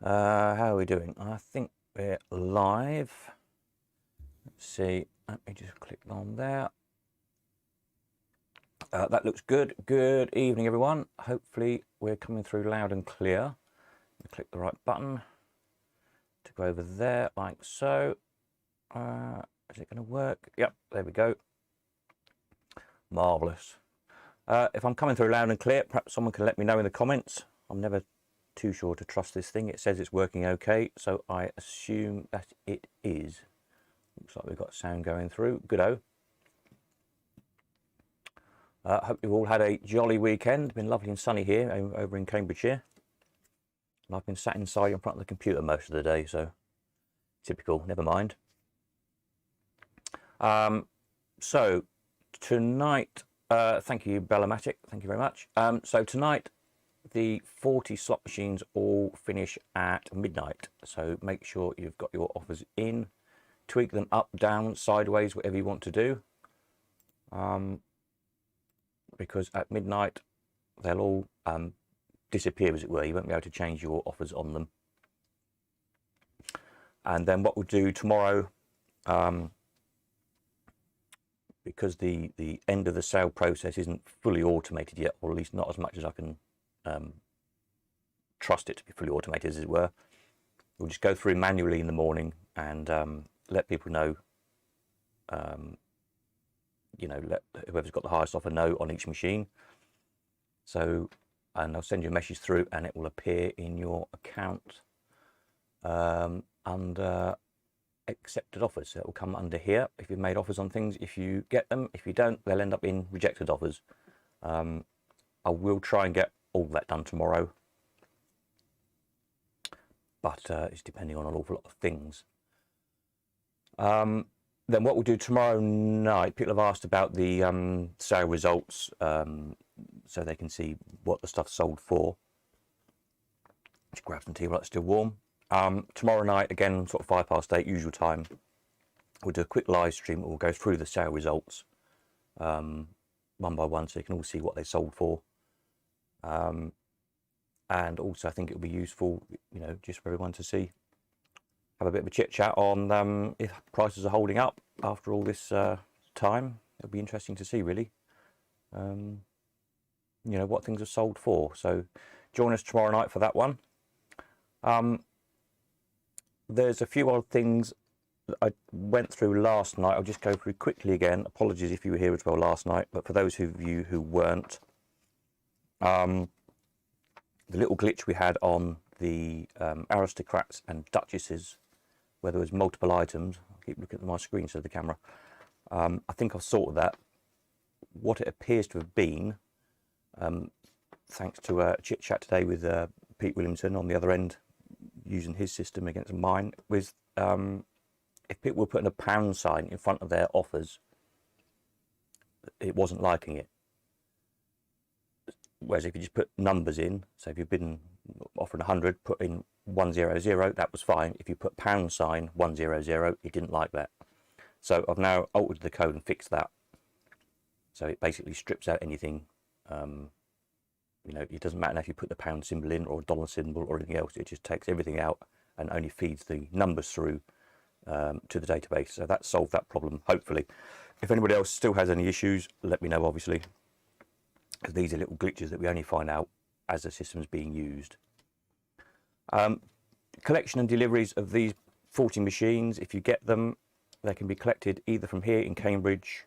How are we doing? I think we're live. Let's see. Let me just click on there. That looks good. Good evening, everyone. Hopefully we're coming through loud and clear. Click the right button to go over there like so. Is it going to work? Yep, there we go. Marvellous. If I'm coming through loud and clear, perhaps someone can let me know in the comments. I'm never too sure to trust this thing. It says it's working okay, so I assume that it is. Looks like we've got sound going through. Good-o. Hope you've all had a jolly weekend. Been lovely and sunny here over in Cambridgeshire. And I've been sat inside in front of the computer most of the day, so typical, never mind. So tonight, thank you, Bellamatic, thank you very much. So tonight, the 40 slot machines all finish at midnight, so make sure you've got your offers in. Tweak them up, down, sideways, whatever you want to do, because at midnight they'll all disappear, as it were. You won't be able to change your offers on them. And then what we'll do tomorrow, because the end of the sale process isn't fully automated yet, or at least not as much as I can trust it to be fully automated, as it were. We'll just go through manually in the morning and let people know, let whoever's got the highest offer know on each machine. So, and I'll send you a message through and it will appear in your account under accepted offers. So it will come under here if you've made offers on things, if you get them. If you don't, they'll end up in rejected offers. I will try and get all that done tomorrow, but it's depending on an awful lot of things. Then what we'll do tomorrow night, people have asked about the sale results, so they can see what the stuff sold for. Just grab some tea while it's still warm. Tomorrow night, again, sort of 8:05, usual time, we'll do a quick live stream. We'll go through the sale results one by one, so you can all see what they sold for. And also, I think it'll be useful, just for everyone to see, have a bit of a chit chat on if prices are holding up after all this time. It'll be interesting to see, really, what things are sold for. So join us tomorrow night for that one. There's a few odd things that I went through last night. I'll just go through quickly again. Apologies if you were here as well last night, but for those of you who weren't, the little glitch we had on the aristocrats and duchesses, where there was multiple items. I keep looking at my screen instead of the camera. I think I've sorted that. What it appears to have been, thanks to a chit chat today with Pete Williamson on the other end, using his system against mine, was if people were putting a pound sign in front of their offers, it wasn't liking it. Whereas if you just put numbers in, so if you've been offering 100, put in 100, that was fine. If you put pound sign 100, it didn't like that. So I've now altered the code and fixed that. So it basically strips out anything. It doesn't matter if you put the pound symbol in or a dollar symbol or anything else. It just takes everything out and only feeds the numbers through to the database. So that solved that problem, hopefully. If anybody else still has any issues, let me know, obviously, because these are little glitches that we only find out as the system's being used. Collection and deliveries of these 40 machines, if you get them, they can be collected either from here in Cambridge,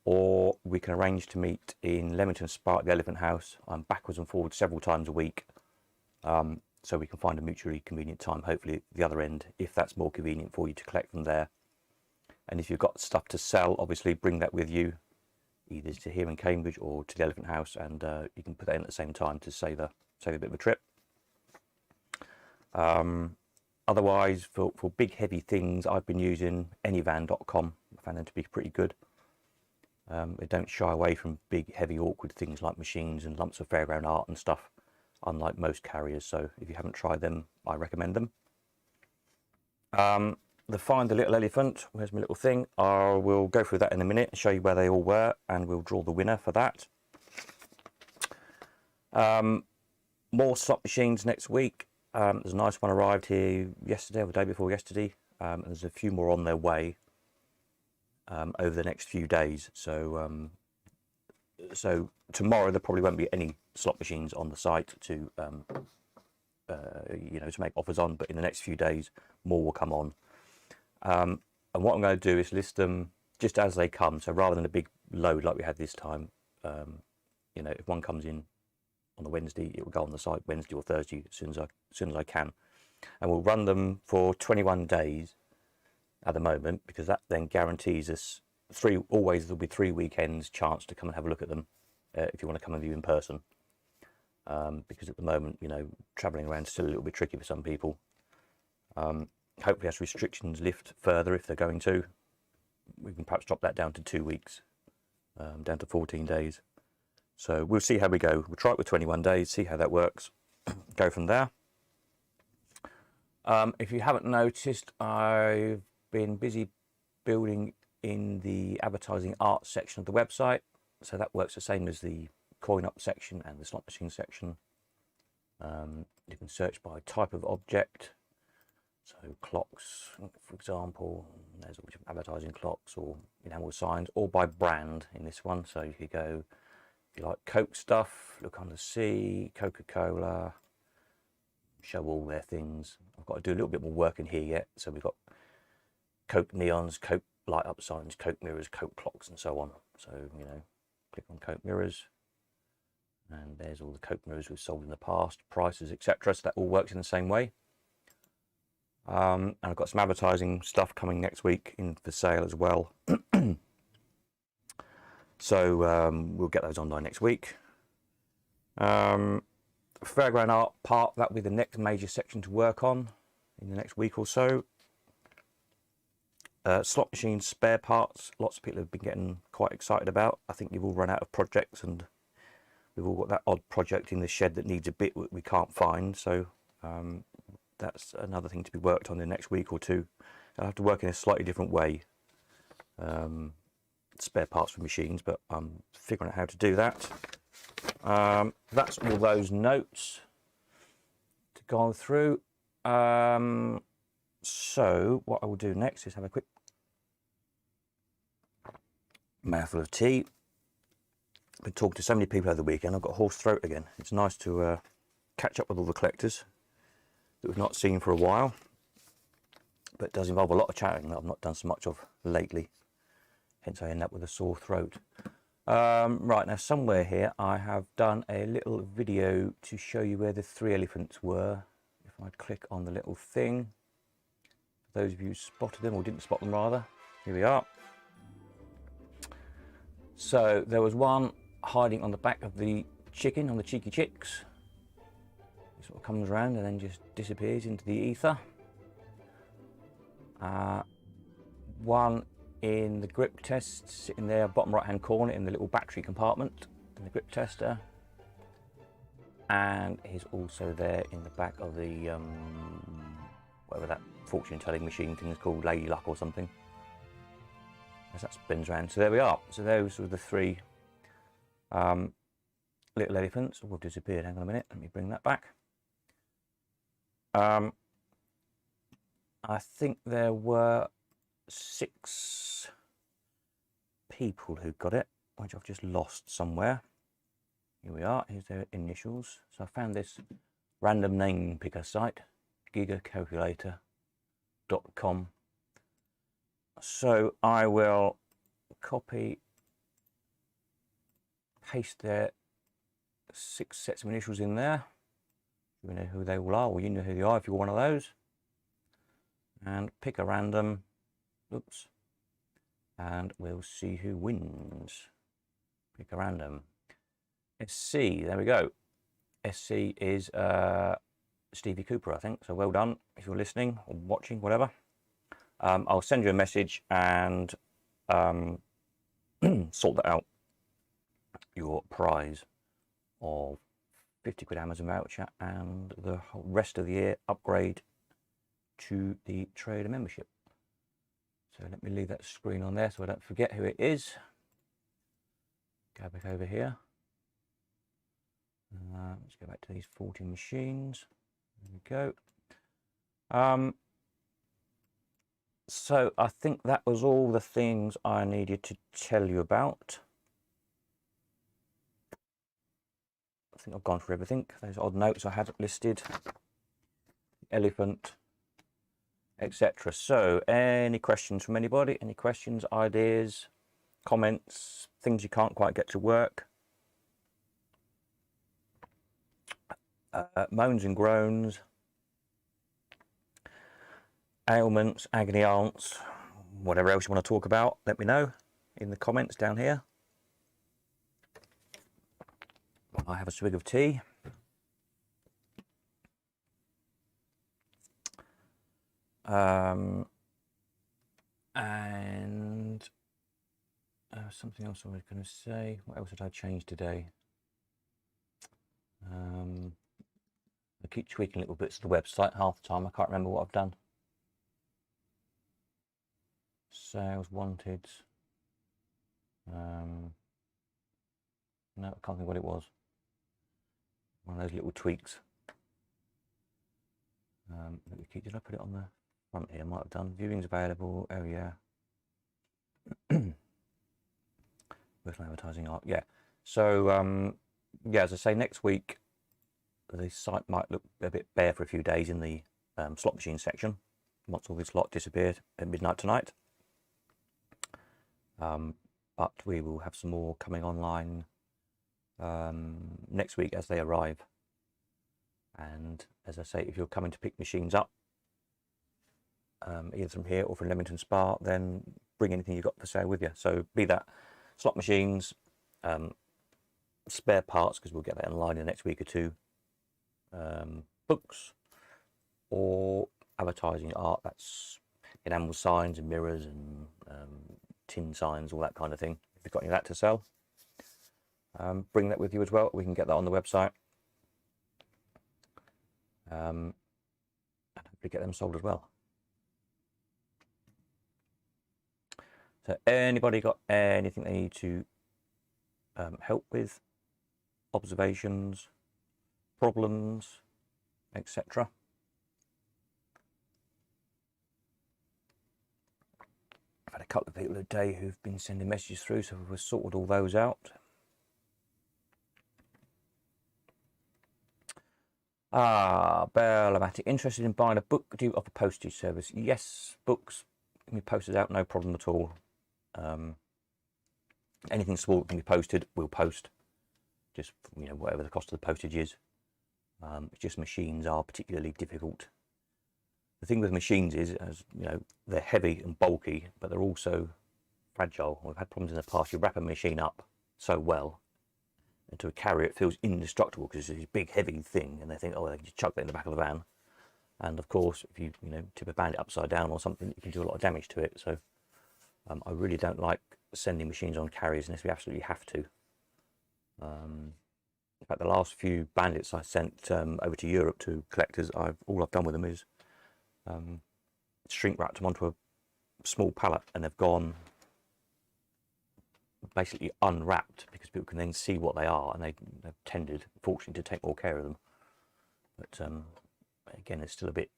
or we can arrange to meet in Leamington Spa at the Elephant House. I'm backwards and forwards several times a week, so we can find a mutually convenient time, hopefully at the other end, if that's more convenient for you to collect them there. And if you've got stuff to sell, obviously bring that with you, either to here in Cambridge or to the Elephant House, and you can put that in at the same time to save a bit of a trip. Otherwise, for big heavy things, I've been using anyvan.com. I found them to be pretty good. They don't shy away from big, heavy, awkward things like machines and lumps of fairground art and stuff, unlike most carriers. So if you haven't tried them, I recommend them. The Find the Little Elephant, where's my little thing? I will go through that in a minute and show you where they all were, and we'll draw the winner for that. More slot machines next week. There's a nice one arrived here yesterday or the day before yesterday. And there's a few more on their way over the next few days. So so tomorrow there probably won't be any slot machines on the site to you know, to make offers on, but in the next few days more will come on. And what I'm going to do is list them just as they come. So rather than a big load like we had this time, you know, if one comes in on the Wednesday, it will go on the site Wednesday or Thursday as soon as I can, and we'll run them for 21 days at the moment, because that then guarantees us always there'll be 3 weekends chance to come and have a look at them if you want to come and view in person. Because at the moment, you know, travelling around is still a little bit tricky for some people. Hopefully as restrictions lift further, if they're going to, we can perhaps drop that down to 2 weeks, down to 14 days. So we'll see how we go. We'll try it with 21 days, see how that works, go from there. If you haven't noticed, I've been busy building in the advertising art section of the website. So that works the same as the coin op section and the slot machine section. You can search by type of object. So clocks, for example, there's all different advertising clocks or enamel signs, or by brand in this one. So you could go, if you like Coke stuff, look under C, Coca-Cola, show all their things. I've got to do a little bit more work in here yet. So we've got Coke neons, Coke light up signs, Coke mirrors, Coke clocks, and so on. So, you know, click on Coke mirrors, and there's all the Coke mirrors we've sold in the past, prices, etc. So that all works in the same way. And I've got some advertising stuff coming next week in for sale as well. So we'll get those online next week. Fairground art part, that'll be the next major section to work on in the next week or so. Slot machine spare parts, lots of people have been getting quite excited about. I think you've all run out of projects, and we've all got that odd project in the shed that needs a bit we can't find. So that's another thing to be worked on in the next week or two. I'll have to work in a slightly different way. Spare parts for machines, but I'm figuring out how to do that. That's all those notes to go through. So what I will do next is have a quick mouthful of tea. I've been talking to so many people over the weekend, I've got a hoarse throat again. It's nice to catch up with all the collectors that we've not seen for a while, but it does involve a lot of chatting that I've not done so much of lately, hence I end up with a sore throat. Right, now somewhere here I have done a little video to show you where the 3 elephants were. If I click on the little thing, for those of you who spotted them, or didn't spot them rather, here we are. So there was one hiding on the back of the chicken, on the cheeky chicks. It sort of comes around and then just disappears into the ether. One in the grip test, sitting there bottom right hand corner in the little battery compartment in the grip tester, and he's also there in the back of the whatever that fortune telling machine thing is called, Lady Luck or something, as that spins around. So there we are. So those were the 3 little elephants. Oh, have disappeared. Hang on a minute, let me bring that back. I think there were 6 people who got it, which I've just lost somewhere. Here we are, here's their initials. So I found this random name picker site, gigacalculator.com. So I will copy, paste their 6 sets of initials in there. You know who they all are, or you know who they are if you're one of those. And pick a random, oops, and we'll see who wins. Pick a random. SC, there we go. SC is Stevie Cooper, I think. So well done if you're listening or watching, whatever. I'll send you a message and sort that out. Your prize of 50 quid Amazon voucher and the whole rest of the year upgrade to the trader membership. So let me leave that screen on there so I don't forget who it is. Go back over here. Let's go back to these 40 machines. There we go. So I think that was all the things I needed to tell you about. I think I've gone through everything. Those odd notes I had listed, elephant, etc. So any questions from anybody? Any questions, ideas, comments, things you can't quite get to work? Moans and groans, ailments, agony aunts, whatever else you want to talk about, let me know in the comments down here. I have a swig of tea. And something else I was going to say. What else did I change today? I keep tweaking little bits of the website half the time. I can't remember what I've done. Sales wanted. No, I can't think what it was. One of those little tweaks. Did I put it on the front here? I might have done. Viewings available. Oh yeah. Personal advertising art. Yeah. So yeah, as I say, next week the site might look a bit bare for a few days in the slot machine section once all this lot disappeared at midnight tonight. But we will have some more coming online next week as they arrive. And as I say, if you're coming to pick machines up, either from here or from Leamington Spa, then bring anything you've got for sale with you. So be that slot machines, spare parts, because we'll get that online in the next week or two, books, or advertising art, that's enamel signs and mirrors and tin signs, all that kind of thing. If you've got any of that to sell, bring that with you as well. We can get that on the website. And hopefully get them sold as well. So anybody got anything they need to help with, observations, problems, etc.? I've had a couple of people a day who've been sending messages through, so we've sorted all those out. Bellamatic, interested in buying a book? Do you offer postage service? Yes, books can be posted out, no problem at all. Anything small that can be posted, we'll post. Just, you know, whatever the cost of the postage is. It's just machines are particularly difficult. The thing with machines is, as you know, they're heavy and bulky, but they're also fragile. We've had problems in the past. You wrap a machine up so well, and to a carrier it feels indestructible because it's this big heavy thing, and they think, oh, they can just chuck that in the back of the van. And of course, if you tip a bandit upside down or something, you can do a lot of damage to it. So I really don't like sending machines on carriers unless we absolutely have to. In fact, the last few bandits I sent over to Europe to collectors, all I've done with them is shrink wrapped them onto a small pallet, and they've gone basically unwrapped because people can then see what they are, and they've tended, fortunately, to take more care of them. But again, it's still a bit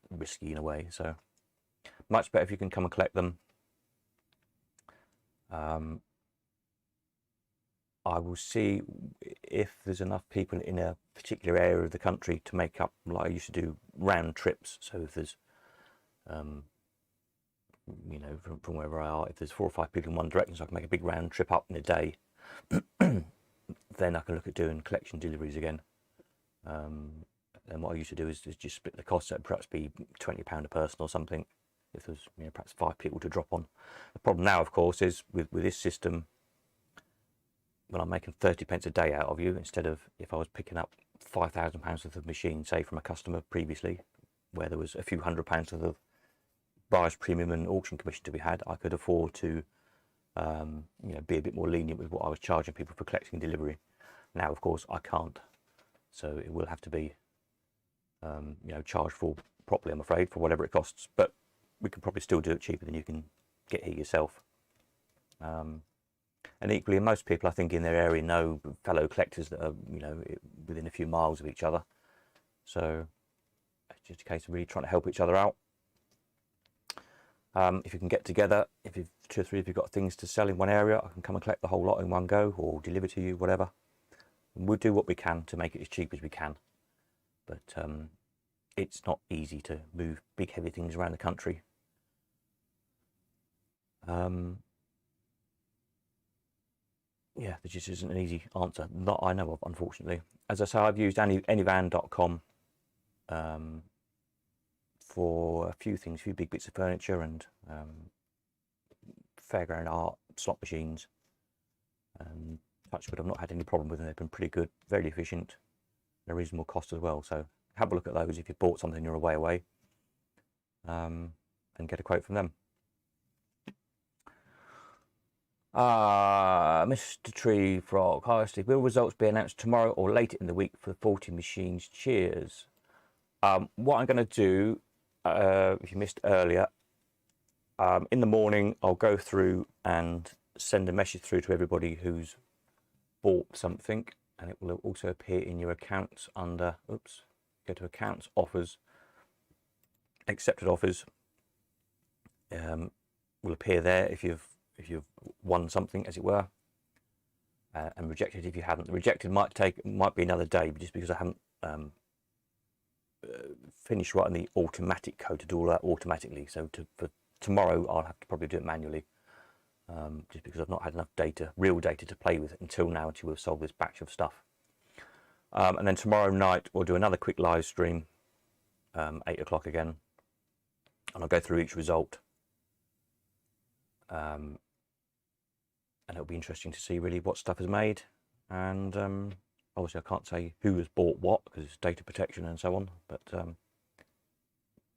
risky in a way, so much better if you can come and collect them. I will see if there's enough people in a particular area of the country to make up, like I used to do, round trips. So if there's from wherever I are, if there's 4 or 5 people in one direction, so I can make a big round trip up in a day, then I can look at doing collection deliveries again. And what I used to do is just split the cost, so it'd perhaps be £20 a person or something, if there's perhaps 5 people to drop on. The problem now, of course, is with this system, when I'm making 30p a day out of you, instead of if I was picking up £5,000 worth of machine, say from a customer previously, where there was a few £100s worth of buyer's premium and auction commission to be had, I could afford to be a bit more lenient with what I was charging people for collecting and delivery. Now, of course, I can't, so it will have to be charged for properly, I'm afraid, for whatever it costs. But we can probably still do it cheaper than you can get here yourself. And equally, most people, I think, in their area know fellow collectors that are within a few miles of each other. So just a case of really trying to help each other out. If you can get together, if you've 2 or 3 of you got things to sell in one area, I can come and collect the whole lot in one go or deliver to you, whatever. And we'll do what we can to make it as cheap as we can. But it's not easy to move big heavy things around the country. Yeah, there just isn't an easy answer that I know of, unfortunately. As I say, I've used anyvan.com for a few things, a few big bits of furniture and fairground art, slot machines. Touch wood, I've not had any problem with them. They've been pretty good, very efficient, at a reasonable cost as well. So have a look at those if you've bought something you're away, and get a quote from them. Mr. Tree Frog, hi Steve, will results be announced tomorrow or later in the week for the 40 machines? Cheers. What I'm going to do, if you missed earlier, in the morning I'll go through and send a message through to everybody who's bought something, and it will also appear in your accounts under, oops, go to accounts, offers, accepted offers, will appear there if you've won something, as it were, and rejected if you haven't. The rejected might be another day, just because I haven't finished writing the automatic code to do all that automatically. So for tomorrow I'll have to probably do it manually, just because I've not had enough data, real data, to play with until now, until we've solved this batch of stuff. And then tomorrow night we'll do another quick live stream, 8 o'clock again, and I'll go through each result. And it'll be interesting to see really what stuff is made, and obviously I can't say who has bought what because it's data protection and so on, but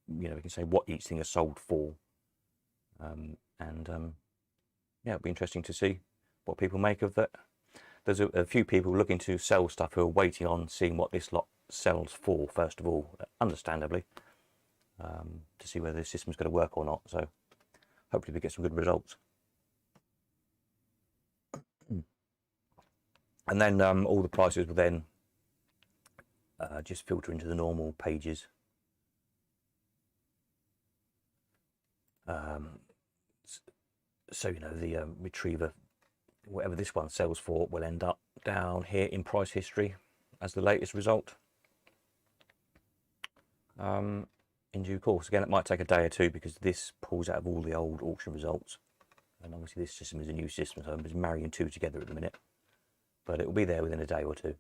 you know, we can say what each thing is sold for, yeah, it'll be interesting to see what people make of that. There's a few people looking to sell stuff who are waiting on seeing what this lot sells for first of all, understandably, to see whether the system's going to work or not. So hopefully we get some good results. And then all the prices will then just filter into the normal pages. So, you know, the retriever, whatever this one sells for, will end up down here in price history as the latest result. In due course. Again, it might take a day or two because this pulls out of all the old auction results. And obviously this system is a new system, so I'm just marrying two together at the minute. But it will be there within a day or two.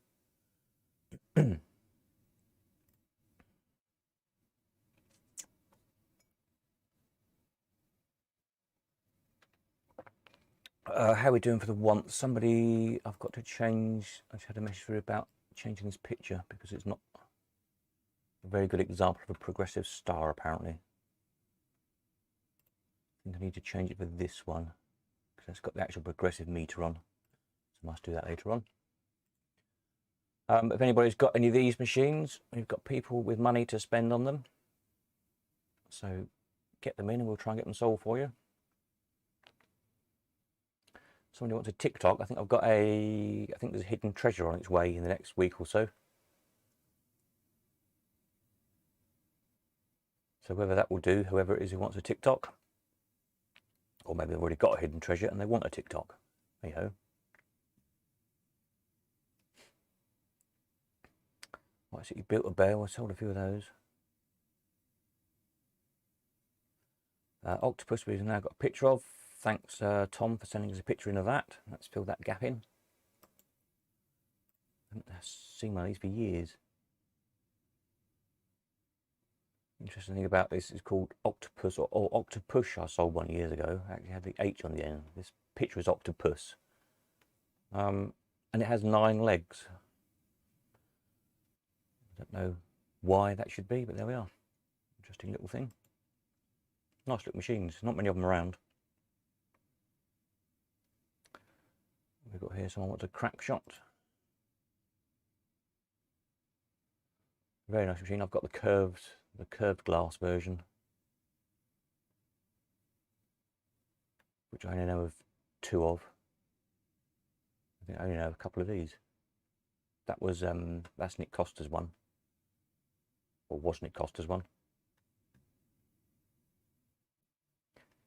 How are we doing for the want? Somebody, I've got to change, I just had a message through about changing this picture because it's not a very good example of a progressive star, apparently. I think I need to change it for this one because it's got the actual progressive meter on. So I must do that later on. If anybody's got any of these machines, we've got people with money to spend on them. So get them in and we'll try and get them sold for you. Somebody wants a TikTok. I think I've got I think there's a hidden treasure on its way in the next week or so. So whether that will do, whoever it is who wants a TikTok, or maybe they've already got a hidden treasure and they want a TikTok. Hey ho. Right, so you built a bear. I sold a few of those. Octopus we've now got a picture of. Thanks, Tom, for sending us a picture in of that. Let's fill that gap in. I haven't seen one of these for years. Interesting thing about this is called Octopus or Octopus. I sold one years ago. I actually had the H on the end. This picture is Octopus. And it has 9 legs. I don't know why that should be, but there we are. Interesting little thing. Nice little machines. Not many of them around. We've got here someone wants a crack shot. Very nice machine. I've got the curved glass version, which I only know of 2 of. I think I only know a couple of these. That was that's Nick Costa's one. or wasn't it cost us one?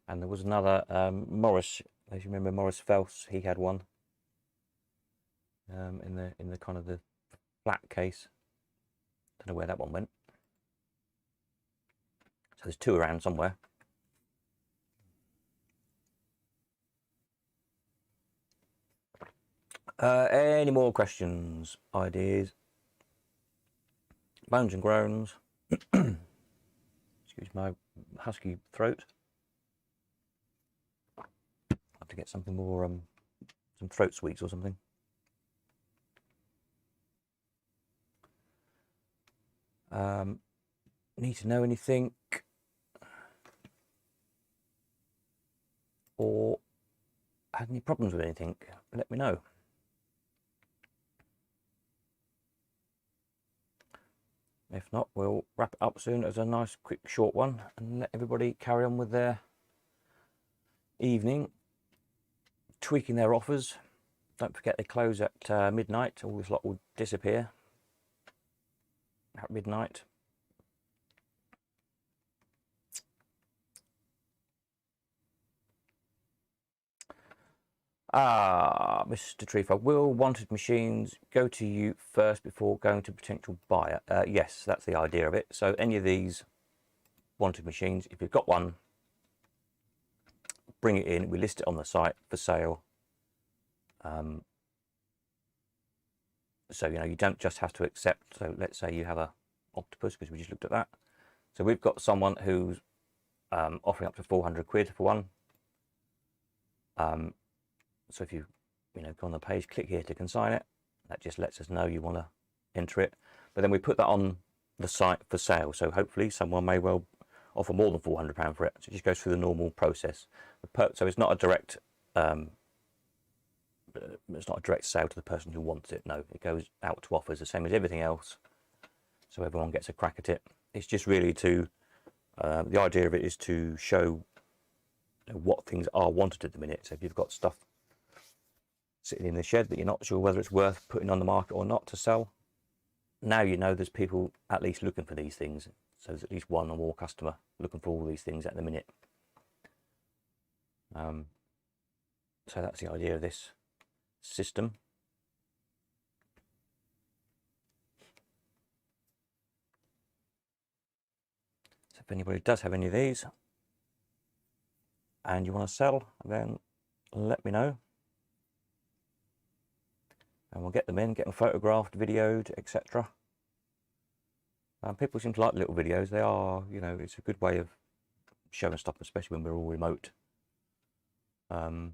And there was another Morris, as you remember, Morris Phelps, he had one in the kind of the flat case. Don't know where that one went. So there's two around somewhere. Any more questions, ideas? Moans and groans. Excuse my husky throat. I have to get something more, some throat sweets or something. Need to know anything? Or had any problems with anything? Let me know. If not, we'll wrap it up soon as a nice quick short one and let everybody carry on with their evening, tweaking their offers. Don't forget they close at midnight. All this lot will disappear at midnight. Mr. Treefog, will wanted machines go to you first before going to potential buyer? Yes, that's the idea of it. So any of these wanted machines, if you've got one, bring it in. We list it on the site for sale. So, you know, you don't just have to accept. So let's say you have a Octopus, because we just looked at that. So we've got someone who's offering up to 400 quid for one. So if you go on the page, click here to consign it. That just lets us know you want to enter it. But then we put that on the site for sale. So hopefully someone may well offer more than £400 for it. So it just goes through the normal process. So it's not a direct sale to the person who wants it. No, it goes out to offers, the same as everything else. So everyone gets a crack at it. It's just really to, the idea of it is to show what things are wanted at the minute. So if you've got stuff sitting in the shed that you're not sure whether it's worth putting on the market or not to sell, now you know there's people at least looking for these things. So there's at least one or more customer looking for all these things at the minute. So that's the idea of this system. So if anybody does have any of these and you want to sell, then let me know. And we'll get them in, get them photographed, videoed, etc. People seem to like little videos. They are, it's a good way of showing stuff, especially when we're all remote. And,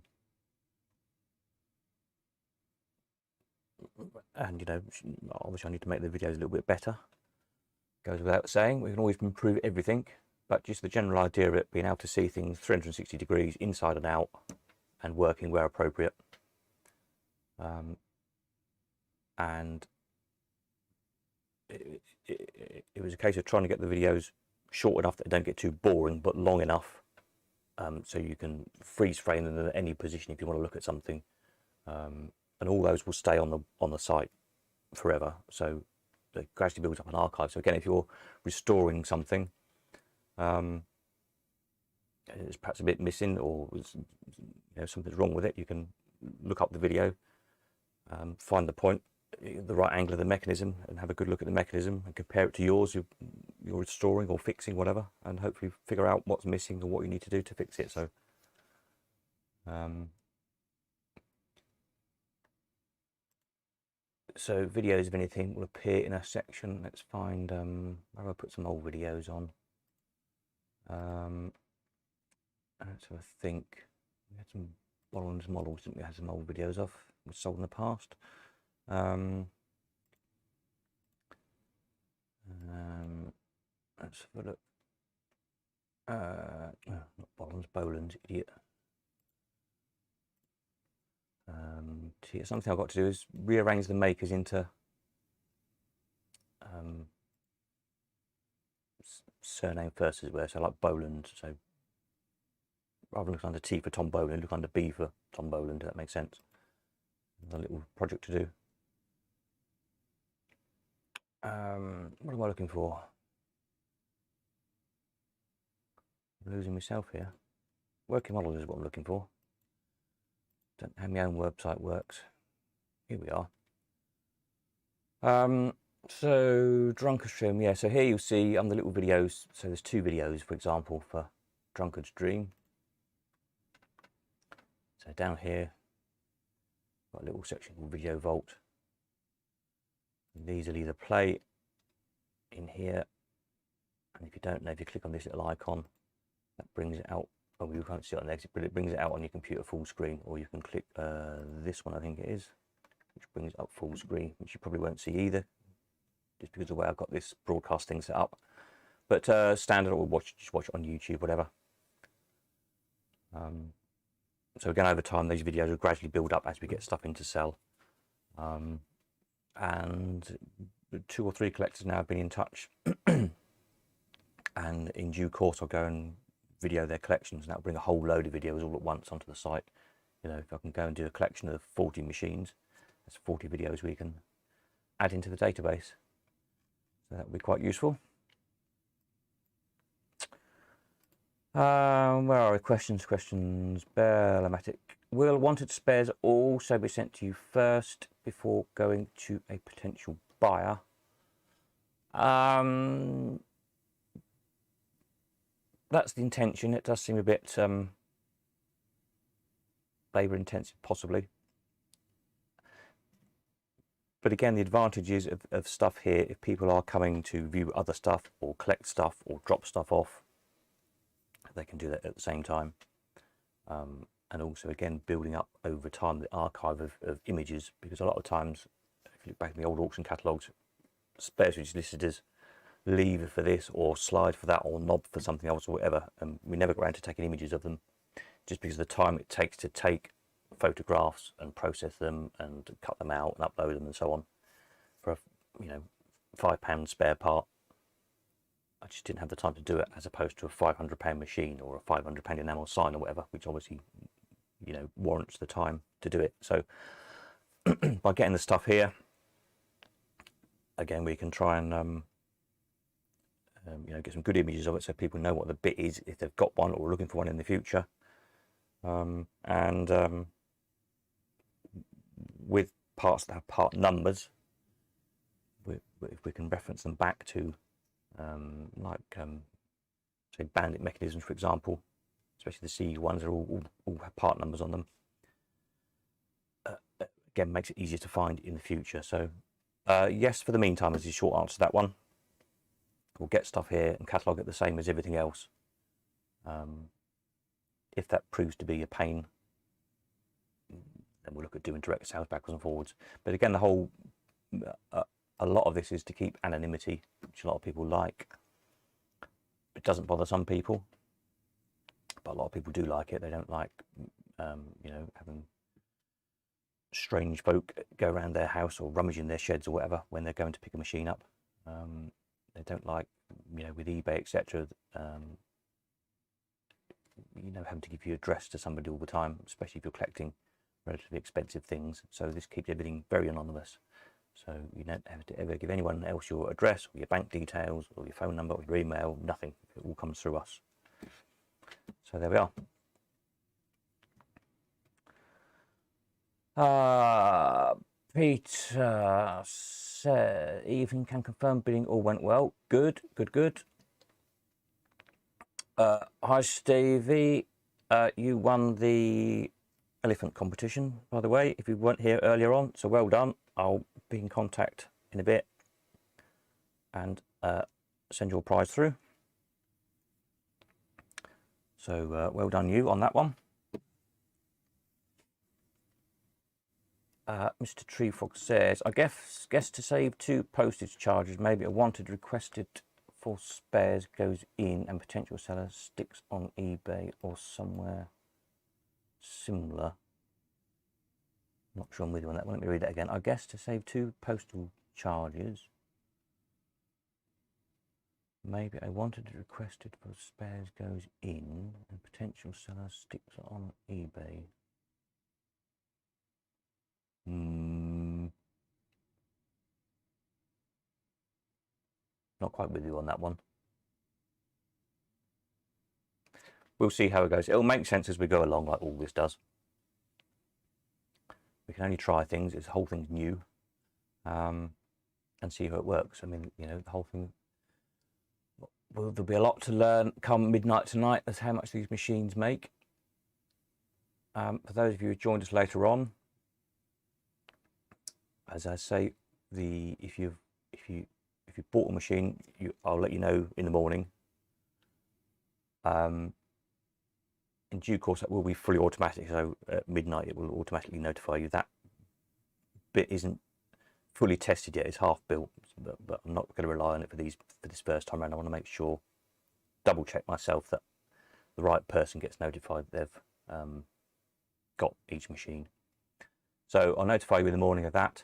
obviously I need to make the videos a little bit better. Goes without saying, we can always improve everything, but just the general idea of it, being able to see things 360 degrees, inside and out, and working where appropriate. And it was a case of trying to get the videos short enough that they don't get too boring, but long enough so you can freeze frame them in any position if you want to look at something. And all those will stay on the site forever. So they gradually build up an archive. So again, if you're restoring something, it's perhaps a bit missing, or something's wrong with it, you can look up the video, find the point, the right angle of the mechanism, and have a good look at the mechanism and compare it to yours you're restoring or fixing, whatever, and hopefully figure out what's missing or what you need to do to fix it. So so videos of anything will appear in a section. Let's find where have I put some old videos on. Let's have a think. We had some Bollins models, didn't we? Had some old videos of, we sold in the past. Let's have a look. Not Bollins, Boland's, idiot. Something I've got to do is rearrange the makers into surname first as well. So like Boland, so rather than look under T for Tom Boland, look under B for Tom Boland, if that makes sense. A little project to do. What am I looking for? losing myself here. Working models is what I'm looking for. Don't know how my own website works. Here we are. So drunkard's dream, yeah. So here you'll see the little videos. So there's 2 videos, for example, for drunkard's dream. So down here, got a little section called Video Vault. These will either play in here, and if you don't know, if you click on this little icon, that brings it out. Oh, you can't see it on the exit, but it brings it out on your computer full screen. Or you can click this one, I think it is, which brings it up full screen, which you probably won't see either, just because of the way I've got this broadcast thing set up. But standard, or just watch it on YouTube, whatever. So again, over time, these videos will gradually build up as we get stuff into sell. And 2 or 3 collectors now have been in touch, and in due course I'll go and video their collections, and that'll bring a whole load of videos all at once onto the site. You know, if I can go and do a collection of 40 machines, that's 40 videos we can add into the database. So that would be quite useful. Where are we? Questions. Bellamatic. Will wanted spares also be sent to you first before going to a potential buyer? That's the intention. It does seem a bit labour intensive, possibly. But again, the advantages of stuff here, if people are coming to view other stuff or collect stuff or drop stuff off, they can do that at the same time. And also, again, building up over time the archive of images, because a lot of times, if you look back in the old auction catalogues, spares which is listed as lever for this or slide for that or knob for something else or whatever, and we never got around to taking images of them, just because of the time it takes to take photographs and process them and cut them out and upload them and so on. For a, you know, £5 spare part, I just didn't have the time to do it, as opposed to a £500 machine or a £500 enamel sign or whatever, which obviously, you know, warrants the time to do it. So by getting the stuff here, again, we can try and you know, get some good images of it so people know what the bit is if they've got one or looking for one in the future. With parts that have part numbers, if we can reference them back to say bandit mechanisms, for example, especially the CE ones are all have part numbers on them. Again, makes it easier to find in the future. So yes, for the meantime, is the short answer to that one. We'll get stuff here and catalogue it the same as everything else. If that proves to be a pain, then we'll look at doing direct sales backwards and forwards. But again, the whole a lot of this is to keep anonymity, which a lot of people like. It doesn't bother some people, but a lot of people do like it. They don't like you know, having strange folk go around their house or rummage in their sheds or whatever when they're going to pick a machine up. They don't like, you know, with eBay, etc. You know, having to give your address to somebody all the time, especially if you're collecting relatively expensive things. So this keeps everything very anonymous. So you don't have to ever give anyone else your address or your bank details or your phone number or your email, nothing. It all comes through us. So there we are. Peter said, evening, can confirm bidding all went well. Good. Hi Stevie, you won the elephant competition, by the way, if you weren't here earlier on, so well done. I'll be in contact in a bit and send your prize through. So well done you on that one. Mr. Treefrog says, I guess to save 2 postage charges, maybe a wanted requested for spares goes in and potential seller sticks on eBay or somewhere similar. Not sure I'm with you on that one. Let me read that again. I guess to save 2 postal charges, maybe I wanted it requested for spares goes in and potential seller sticks on eBay. Not quite with you on that one. we'll see how it goes. It'll make sense as we go along, like all this does. We can only try things. The whole thing's new, and see how it works. I mean, you know, the whole thing. Well, there'll be a lot to learn come midnight tonight as how much these machines make. For those of you who joined us later on, as I say, if you bought a machine, I'll let you know in the morning. In due course, that will be fully automatic. So at midnight, it will automatically notify you. That bit isn't fully tested yet. It's half built, but I'm not going to rely on it for this first time around. I want to make sure, double check myself that the right person gets notified that they've got each machine. So I'll notify you in the morning of that,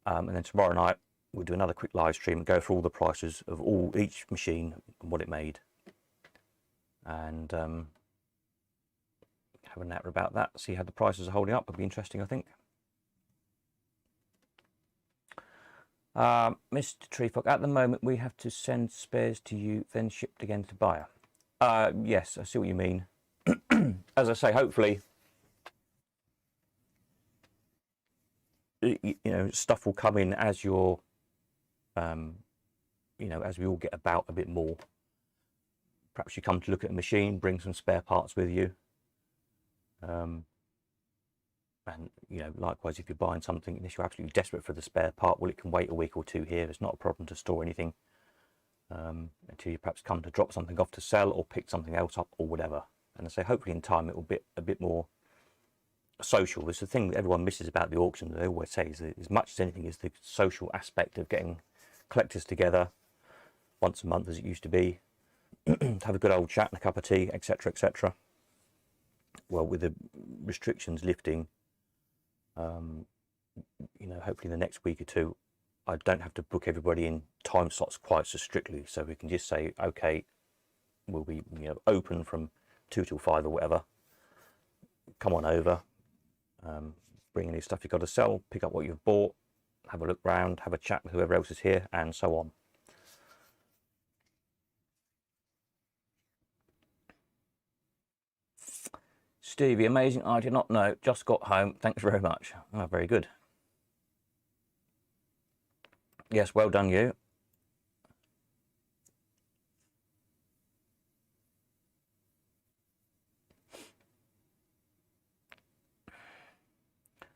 and then tomorrow night we'll do another quick live stream and go through all the prices of each machine and what it made, and have a natter about that. See how the prices are holding up. It'll be interesting, I think. Mr. Treefock, at the moment we have to send spares to you, then shipped again to buyer. Yes, I see what you mean. As I say, hopefully, you know, stuff will come in as you're, you know, as we all get about a bit more. Perhaps you come to look at a machine, bring some spare parts with you. And, you know, likewise, if you're buying something and if you're absolutely desperate for the spare part, well, it can wait a week or two here. It's not a problem to store anything until you perhaps come to drop something off to sell or pick something else up or whatever. And I say, hopefully in time, it will be a bit more social. It's the thing that everyone misses about the auction. They always say is that as much as anything is the social aspect of getting collectors together once a month, as it used to be, have a good old chat and a cup of tea, etc., etc. Well, with the restrictions lifting, you know, hopefully in the next week or two, I don't have to book everybody in time slots quite so strictly. So we can just say, okay, we'll be, you know, open from 2 till 5 or whatever. Come on over, bring any stuff you've got to sell, pick up what you've bought, have a look round, have a chat with whoever else is here, and so on. Stevie, amazing. I did not know. Just got home. Thanks very much. Oh, very good. Yes, well done, you.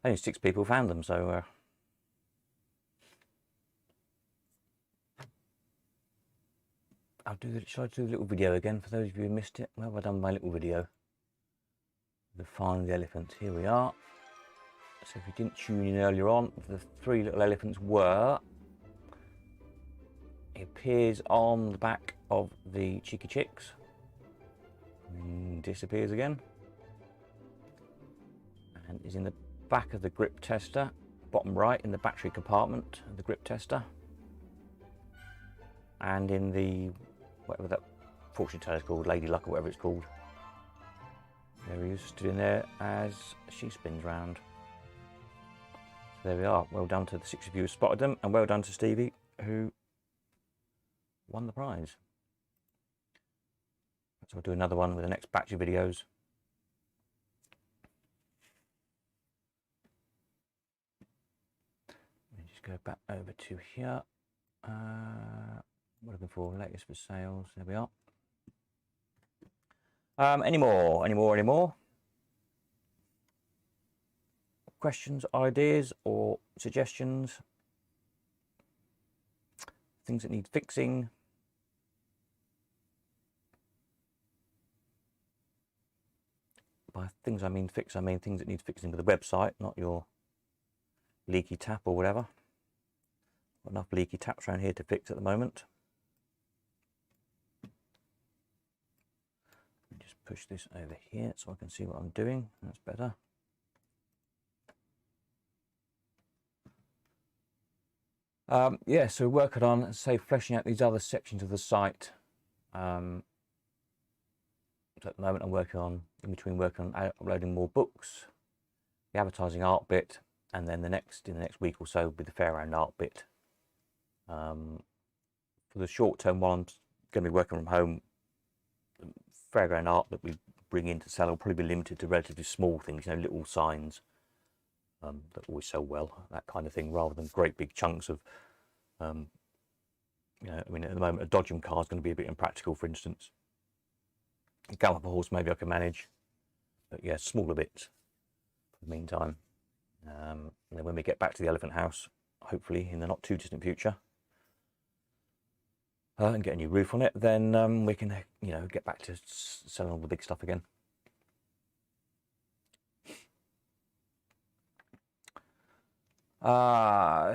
Only 6 people found them, so shall I do a little video again for those of you who missed it? Well, I've done my little video. The find the elephant. Here we are. So if you didn't tune in earlier on, the 3 little elephants were. It appears on the back of the cheeky chicks. Disappears again. And is in the back of the grip tester, bottom right in the battery compartment of the grip tester. And in the, whatever that fortune teller is called, Lady Luck or whatever it's called. There he is, stood in there as she spins round. So there we are. Well done to the 6 of you who spotted them, and well done to Stevie who won the prize. So I'll do another one with the next batch of videos. Let me just go back over to here. We're looking for latest for sales. There we are. Any more? Questions, ideas, or suggestions? Things that need fixing? By things I mean fix, I mean things that need fixing with the website, not your leaky tap or whatever. Got enough leaky taps around here to fix at the moment. Just push this over here so I can see what I'm doing. That's better. Yeah, so we're working on, say, fleshing out these other sections of the site. So at the moment I'm working on, in between working on uploading more books, the advertising art bit, and then in the next week or so will be the fair round art bit. For the short term, while I'm going to be working from home, fairground art that we bring in to sell will probably be limited to relatively small things, you know, little signs that always sell well, that kind of thing, rather than great big chunks of, you know, I mean, at the moment, a Dodgem car is going to be a bit impractical, for instance. A Gallop horse, maybe I can manage, but yeah, smaller bits for the meantime. And then when we get back to the elephant house, hopefully in the not too distant future, and get a new roof on it, then we can, you know, get back to selling all the big stuff again.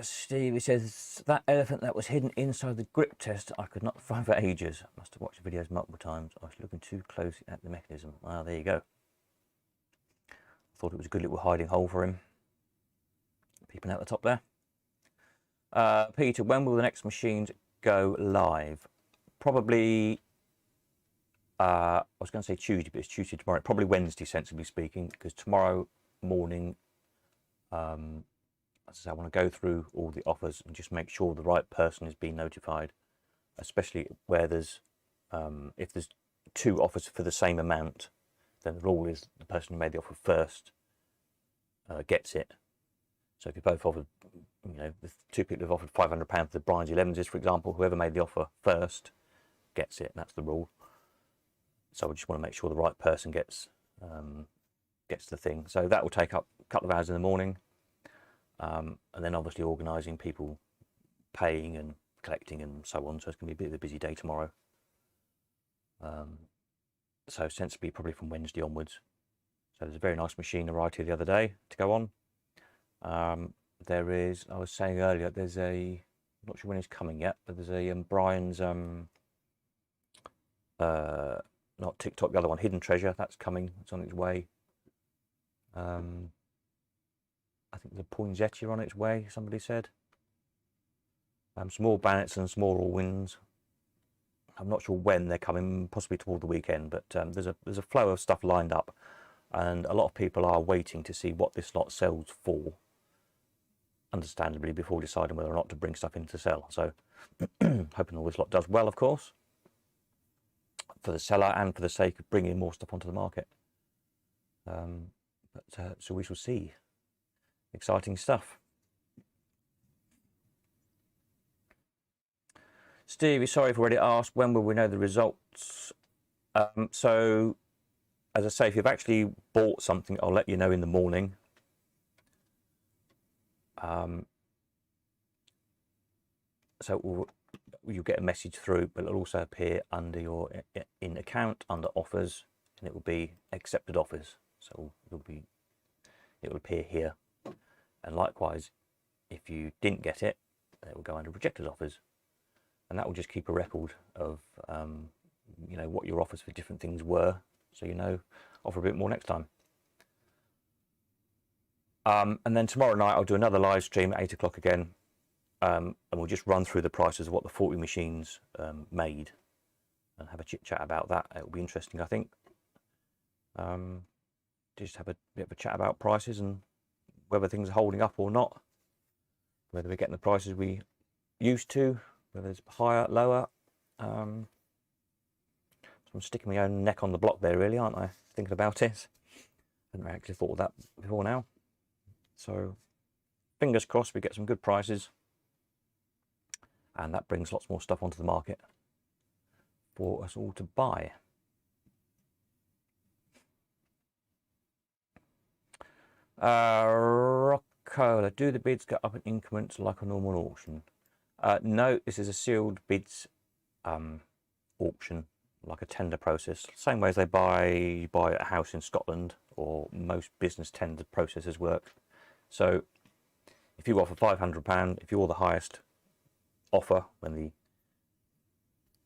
Stevie says, that elephant that was hidden inside the grip test, I could not find for ages. Must have watched the videos multiple times. I was looking too closely at the mechanism. Ah, there you go. Thought it was a good little hiding hole for him. Peeping out the top there. Peter, when will the next machines go live? Probably, I was going to say Tuesday, but it's Tuesday tomorrow. Probably Wednesday, sensibly speaking, because tomorrow morning, as I say, I want to go through all the offers and just make sure the right person is being notified, especially where there's, if there's 2 offers for the same amount, then the rule is the person who made the offer first gets it. So if you both offered, you know, the 2 people have offered £500 for the Brian's 11s, for example, whoever made the offer first gets it, and that's the rule. So I just want to make sure the right person gets the thing. So that will take up a couple of hours in the morning. And then obviously organising people paying and collecting and so on. So it's going to be a bit of a busy day tomorrow. So sensibly probably from Wednesday onwards. So there's a very nice machine arrived here the other day to go on. There is, I was saying earlier, there's a, I'm not sure when it's coming yet, but there's a Brian's, not TikTok, the other one, Hidden Treasure, that's coming, it's on its way. I think the Poinsettia on its way, somebody said. Some more bannets and some more Allwins. I'm not sure when they're coming, possibly toward the weekend, but there's a flow of stuff lined up, and a lot of people are waiting to see what this lot sells for, understandably, before deciding whether or not to bring stuff in to sell. So hoping all this lot does well, of course, for the seller and for the sake of bringing more stuff onto the market. So we shall see. Exciting stuff. Stevie, sorry if I already asked, when will we know the results? So, as I say, if you've actually bought something, I'll let you know in the morning. So you'll get a message through, but it'll also appear under your in account, under offers, and it will be accepted offers. So it will appear here. And likewise, if you didn't get it, it will go under rejected offers, and that will just keep a record of you know, what your offers for different things were, so you know, offer a bit more next time. And then tomorrow night I'll do another live stream at 8 o'clock again, and we'll just run through the prices of what the 40 machines made, and have a chit chat about that. It will be interesting, I think. Just have a bit of a chat about prices and whether things are holding up or not, whether we're getting the prices we used to, whether it's higher, lower. So I'm sticking my own neck on the block there, really, aren't I? Thinking about it. I hadn't actually thought of that before now. So fingers crossed we get some good prices, and that brings lots more stuff onto the market for us all to buy. Rockola, do the bids go up in increments like a normal auction? No, this is a sealed bids auction, like a tender process. Same way as they buy a house in Scotland, or most business tender processes work. So if you offer £500, if you're the highest offer when the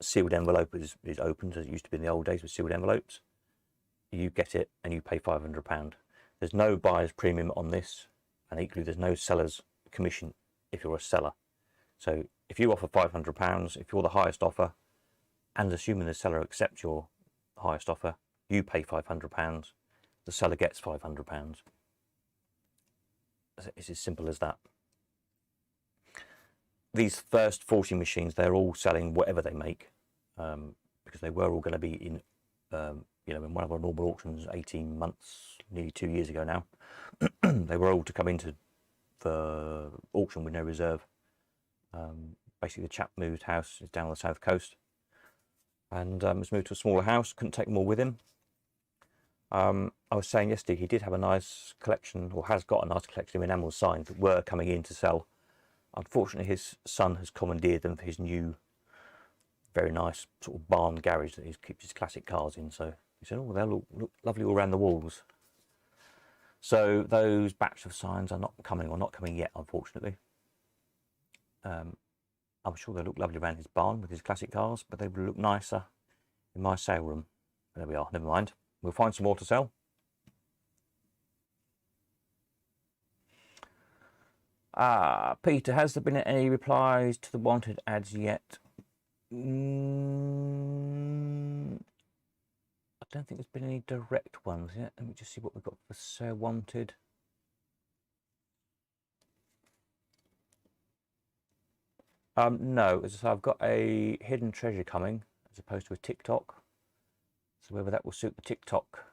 sealed envelope is opened, as it used to be in the old days with sealed envelopes, you get it and you pay £500. There's no buyer's premium on this, and equally there's no seller's commission if you're a seller. So if you offer £500, if you're the highest offer, and assuming the seller accepts your highest offer, you pay £500, the seller gets £500. It's as simple as that. These first 40 machines, they're all selling whatever they make, because they were all going to be in you know, in one of our normal auctions 18 months, nearly 2 years ago now. They were all to come into the auction with no reserve. Basically, the chap moved house, is down on the south coast, and has moved to a smaller house, couldn't take them all with him. I was saying yesterday he did have a nice collection, or has got a nice collection of enamel signs that were coming in to sell. Unfortunately, his son has commandeered them for his new, very nice sort of barn garage that he keeps his classic cars in. So he said, oh, they'll look lovely all around the walls. So those batch of signs are not coming, or not coming yet, unfortunately. I'm sure they look lovely around his barn with his classic cars, but they would look nicer in my sale room. There we are, never mind. We'll find some more to sell. Peter, has there been any replies to the wanted ads yet? I don't think there's been any direct ones yet. Let me just see what we've got for sale wanted. No, as I say, I've got a hidden treasure coming as opposed to a TikTok. So whether that will suit the TikTok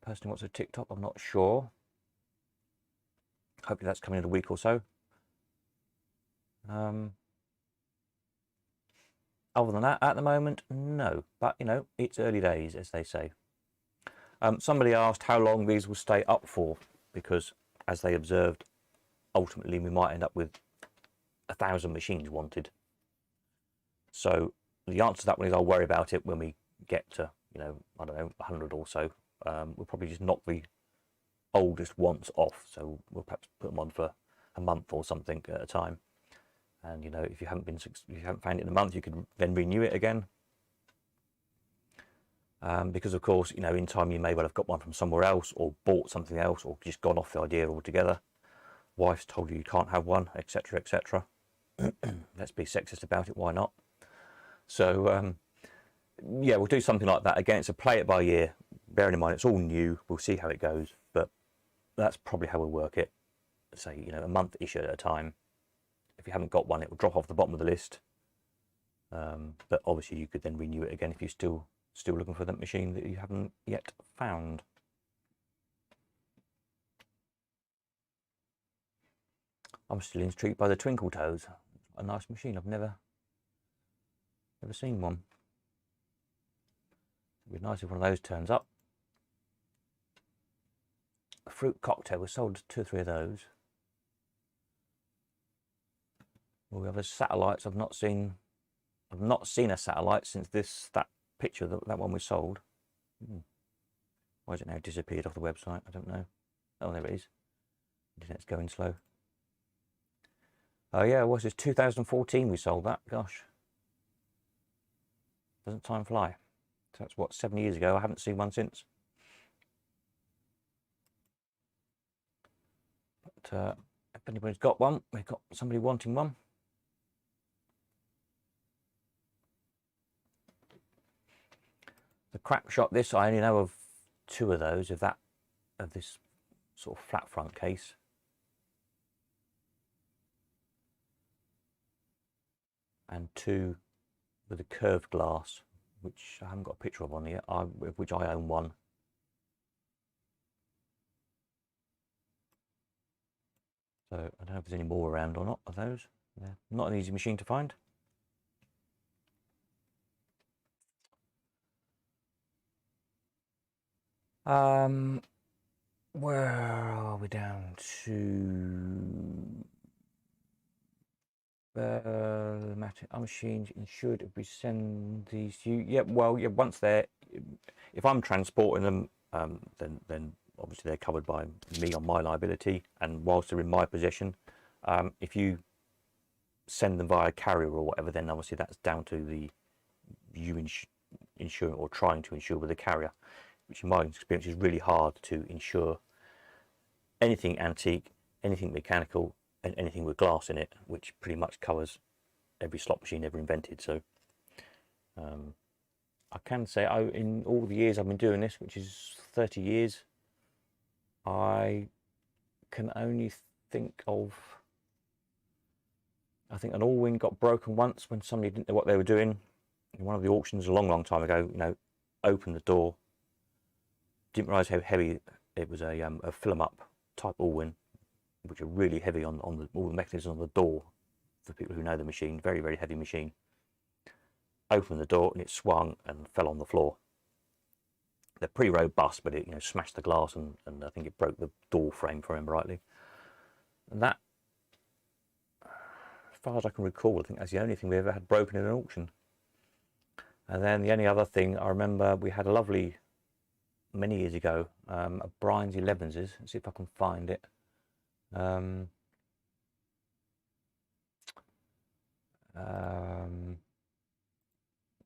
person who wants a TikTok, I'm not sure. Hopefully that's coming in a week or so. Other than that, at the moment, no. But, you know, it's early days, as they say. Somebody asked how long these will stay up for, because, as they observed, ultimately we might end up with 1,000 machines wanted. So the answer to that one is I'll worry about it when we get to, you know, I don't know, 100 or so. We'll probably just knock the oldest ones off. So we'll perhaps put them on for a month or something at a time. And, you know, if you haven't found it in a month, you could then renew it again. Because, of course, you know, in time you may well have got one from somewhere else, or bought something else, or just gone off the idea altogether. Wife's told you can't have one, etc., etc. Let's be sexist about it, why not? So, yeah, we'll do something like that. Again, it's a play it by ear. Bearing in mind it's all new, we'll see how it goes, but that's probably how we'll work it. Say, you know, a month-ish at a time. If you haven't got one, it will drop off the bottom of the list. But obviously you could then renew it again if you're still looking for that machine that you haven't yet found. I'm still intrigued by the Twinkle Toes. A nice machine. I've never seen one. It'd be nice if one of those turns up. A fruit cocktail. We sold 2 or 3 of those. Well, we have satellites. I've not seen a satellite since that picture, that one we sold. Why has it now disappeared off the website? I don't know. Oh, there it is. Internet's going slow. Oh yeah, what's this? 2014 we sold that. Gosh, doesn't time fly? So that's what, 7 years ago. I haven't seen one since. But if anybody's got one, we've got somebody wanting one. The crap shot. This I only know of 2 of those. Of this sort of flat front case. And 2 with a curved glass, which I haven't got a picture of on here, which I own one. So I don't know if there's any more around or not of those. They're not an easy machine to find. Where are we down to? Machines insured if we send these to you. Yeah, well, yeah, once they're, if I'm transporting them, then obviously they're covered by me on my liability, and whilst they're in my possession. If you send them via carrier or whatever, then obviously that's down to you insuring or trying to insure with a carrier, which in my experience is really hard to insure anything antique, anything mechanical, and anything with glass in it, which pretty much covers every slot machine ever invented. So I can say, in all the years I've been doing this, which is 30 years, I can only think of, I think an Allwyn got broken once when somebody didn't know what they were doing, in one of the auctions a long time ago, you know, opened the door, didn't realise how heavy it was. A fill 'em up type Allwyn, which are really heavy on all the mechanisms on the door. For people who know the machine, very heavy machine. Opened the door and it swung and fell on the floor. They're pretty robust, but it, you know, smashed the glass and I think it broke the door frame, if I remember rightly. And that, as far as I can recall, I think that's the only thing we ever had broken in an auction. And then the only other thing I remember, we had a lovely, many years ago, a Brian's 11s. Let's see if I can find it.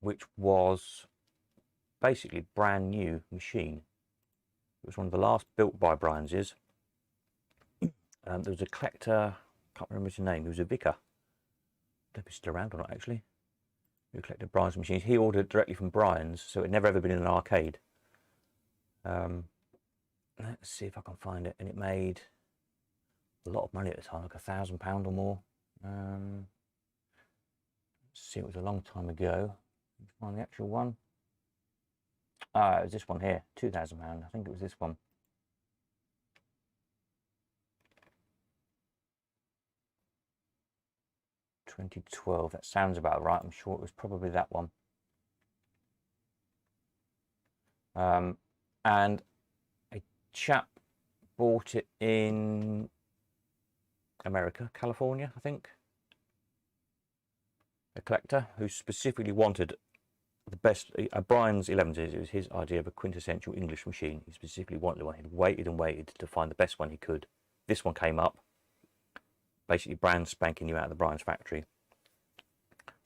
Which was basically brand new machine. It was one of the last built by Brian's. There was a collector, can't remember his name, he was a vicar. I don't know if he's still around or not actually. Who collected Brian's machines. He ordered directly from Brian's, so it had never ever been in an arcade. Let's see if I can find it. And it made a lot of money at the time, like £1,000 or more. Let's see, it was a long time ago. Let's find the actual one. It was this one here, £2,000. I think it was this one. $2012. That sounds about right. I'm sure it was probably that one. And a chap bought it in America, California, I think. A collector who specifically wanted the best. Brian's 11s, it was his idea of a quintessential English machine. He specifically wanted one. He'd waited and waited to find the best one he could. This one came up, basically brand spanking new out of the Brian's factory.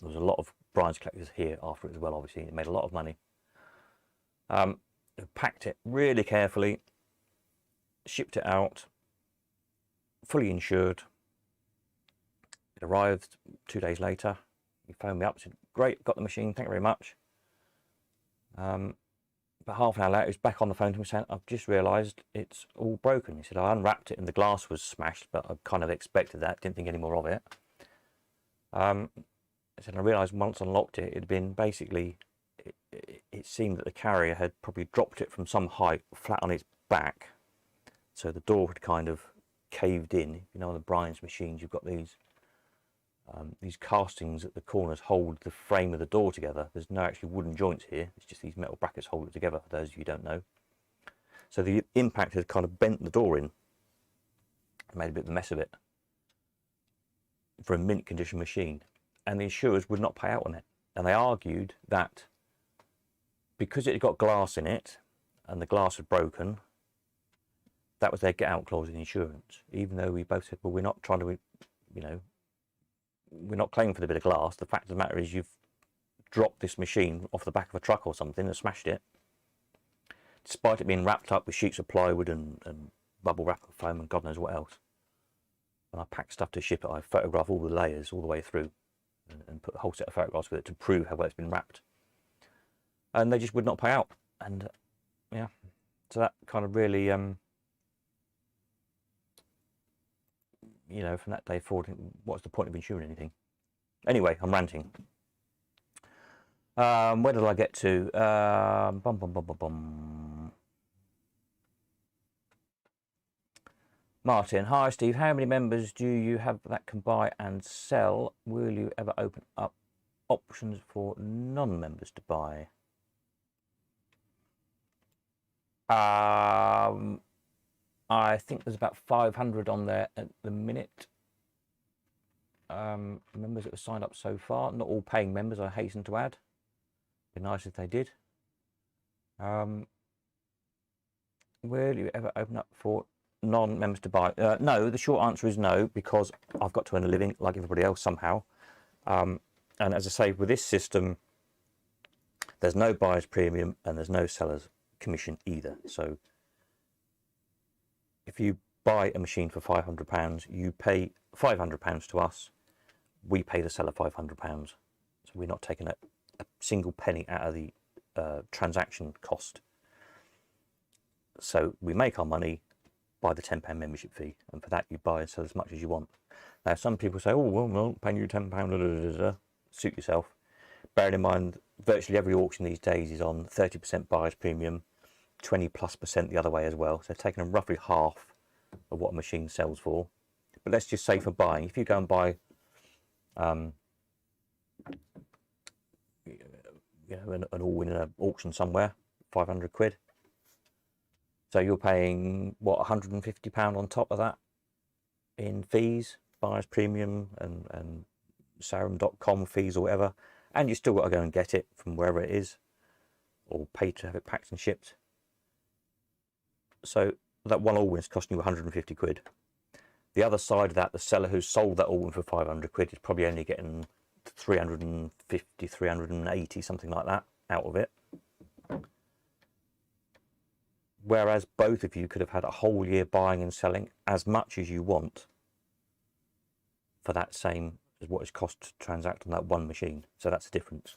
There was a lot of Brian's collectors here after it as well, obviously. It made a lot of money. Packed it really carefully, shipped it out, fully insured. It arrived 2 days later. He phoned me up, said, "Great, got the machine, thank you very much." But half an hour later, he was back on the phone to me saying, "I've just realised it's all broken." He said, "I unwrapped it and the glass was smashed, but I kind of expected that, didn't think any more of it." I said, "I realised once I unlocked it, it had been basically, it seemed that the carrier had probably dropped it from some height flat on its back. So the door had kind of caved in. You know, on the Brian's machines, you've got these castings at the corners hold the frame of the door together. There's no actually wooden joints here. It's just these metal brackets hold it together, for those of you who don't know. So the impact had kind of bent the door in, made a bit of a mess of it for a mint condition machine. And the insurers would not pay out on it. And they argued that because it had got glass in it and the glass had broken, that was their get out clause in insurance. Even though we both said, well, we're not trying to, you know, we're not claiming for the bit of glass. The fact of the matter is you've dropped this machine off the back of a truck or something and smashed it. Despite it being wrapped up with sheets of plywood and bubble wrap and foam and God knows what else. When I packed stuff to ship it, I photographed all the layers all the way through and put a whole set of photographs with it to prove how well it's been wrapped. And they just would not pay out. And yeah, so that kind of really, you know, from that day forward, what's the point of insuring anything? Anyway, I'm ranting. Where did I get to? Martin, hi Steve, how many members do you have that can buy and sell? Will you ever open up options for non-members to buy? I think there's about 500 on there at the minute. Members that have signed up so far, not all paying members, I hasten to add. Be nice if they did. Will you ever open up for non-members to buy? No, the short answer is no, because I've got to earn a living like everybody else somehow. And as I say, with this system, there's no buyer's premium and there's no seller's commission either. So if you buy a machine for £500, you pay £500 to us, we pay the seller £500. So we're not taking a single penny out of the transaction cost. So we make our money by the £10 membership fee, and for that you buy and sell as much as you want. Now some people say, oh well, paying you £10, suit yourself. bearing in mind virtually every auction these days is on 30% buyer's premium, 20+% the other way as well. So taking them roughly half of what a machine sells for. But let's just say for buying, if you go and buy you know, an all-in an auction somewhere, 500 quid. So you're paying, what, £150 on top of that in fees, buyer's premium and Sarum.com fees or whatever. And you still got to go and get it from wherever it is, or pay to have it packed and shipped. So that one all-win is costing you 150 quid. The other side of that, the seller who sold that all-win for 500 quid is probably only getting 350, 380, something like that out of it. Whereas both of you could have had a whole year buying and selling as much as you want for that same as what it's cost to transact on that one machine. So that's the difference.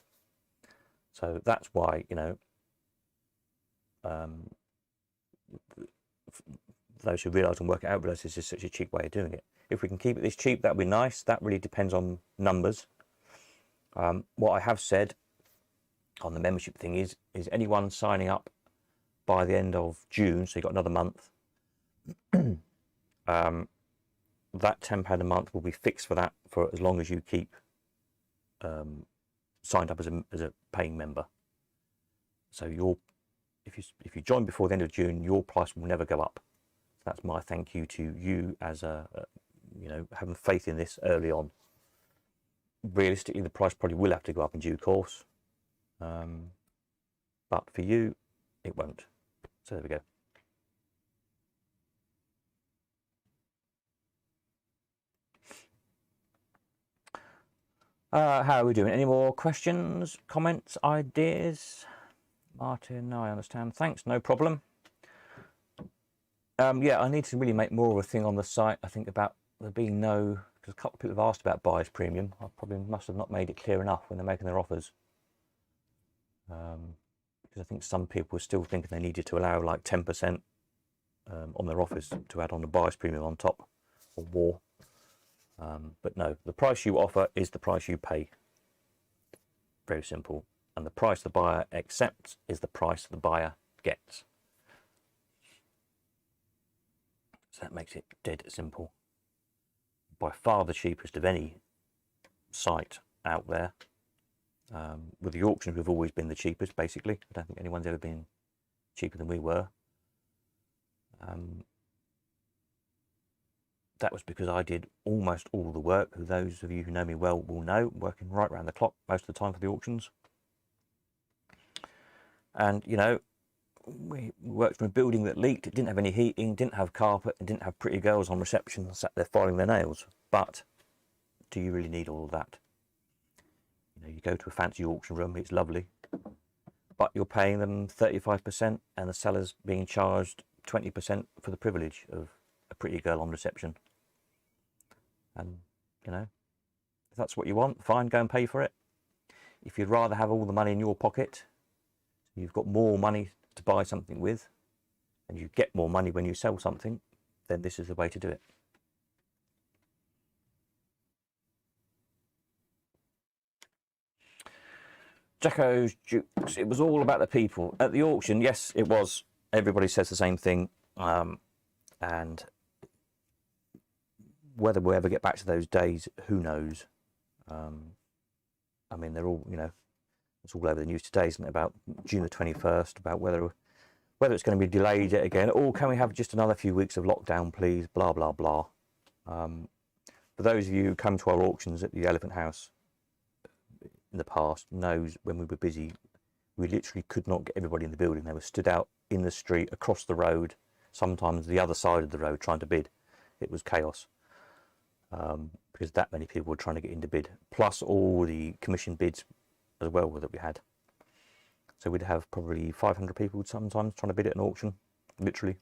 So that's why, you know, those who realise and work it out realise this is such a cheap way of doing it. If we can keep it this cheap, that would be nice. That really depends on numbers. What I have said on the membership thing is anyone signing up by the end of June, so you've got another month, that £10 a month will be fixed for that for as long as you keep signed up as a paying member. So if you join before the end of June, your price will never go up. That's my thank you to you as you know, having faith in this early on. Realistically, the price probably will have to go up in due course, but for you, it won't. So there we go. How are we doing? Any more questions, comments, ideas? Martin, no, I understand. Thanks, no problem. Yeah, I need to really make more of a thing on the site, I think, about there being no, because a couple of people have asked about buyer's premium. I probably must have not made it clear enough when they're making their offers. Because I think some people were still thinking they needed to allow like 10% on their offers to add on the buyer's premium on top or more. But no, the price you offer is the price you pay. Very simple. And the price the buyer accepts is the price the buyer gets. So that makes it dead simple. By far the cheapest of any site out there. With the auctions, we've always been the cheapest, basically. I don't think anyone's ever been cheaper than we were. That was because I did almost all the work. Those of you who know me well will know, working right around the clock most of the time for the auctions. And, you know, we worked from a building that leaked. It didn't have any heating, didn't have carpet, and didn't have pretty girls on reception sat there filing their nails. But do you really need all of that? You know, you go to a fancy auction room, it's lovely, but you're paying them 35% and the seller's being charged 20% for the privilege of a pretty girl on reception. And, you know, if that's what you want, fine, go and pay for it. If you'd rather have all the money in your pocket, you've got more money to buy something with, and you get more money when you sell something, then this is the way to do it. Jacko's Jukes, it was all about the people. At the auction, yes, it was. Everybody says the same thing. And whether we'll ever get back to those days, who knows? I mean, they're all, you know, it's all over the news today, isn't it? About June the 21st, about whether it's going to be delayed yet again, or can we have just another few weeks of lockdown, please? Blah, blah, blah. For those of you who come to our auctions at the Elephant House in the past, knows when we were busy, we literally could not get everybody in the building. They were stood out in the street, across the road, sometimes the other side of the road trying to bid. It was chaos. Because that many people were trying to get in to bid, plus all the commission bids as well that we had. So we'd have probably 500 people sometimes trying to bid at an auction, literally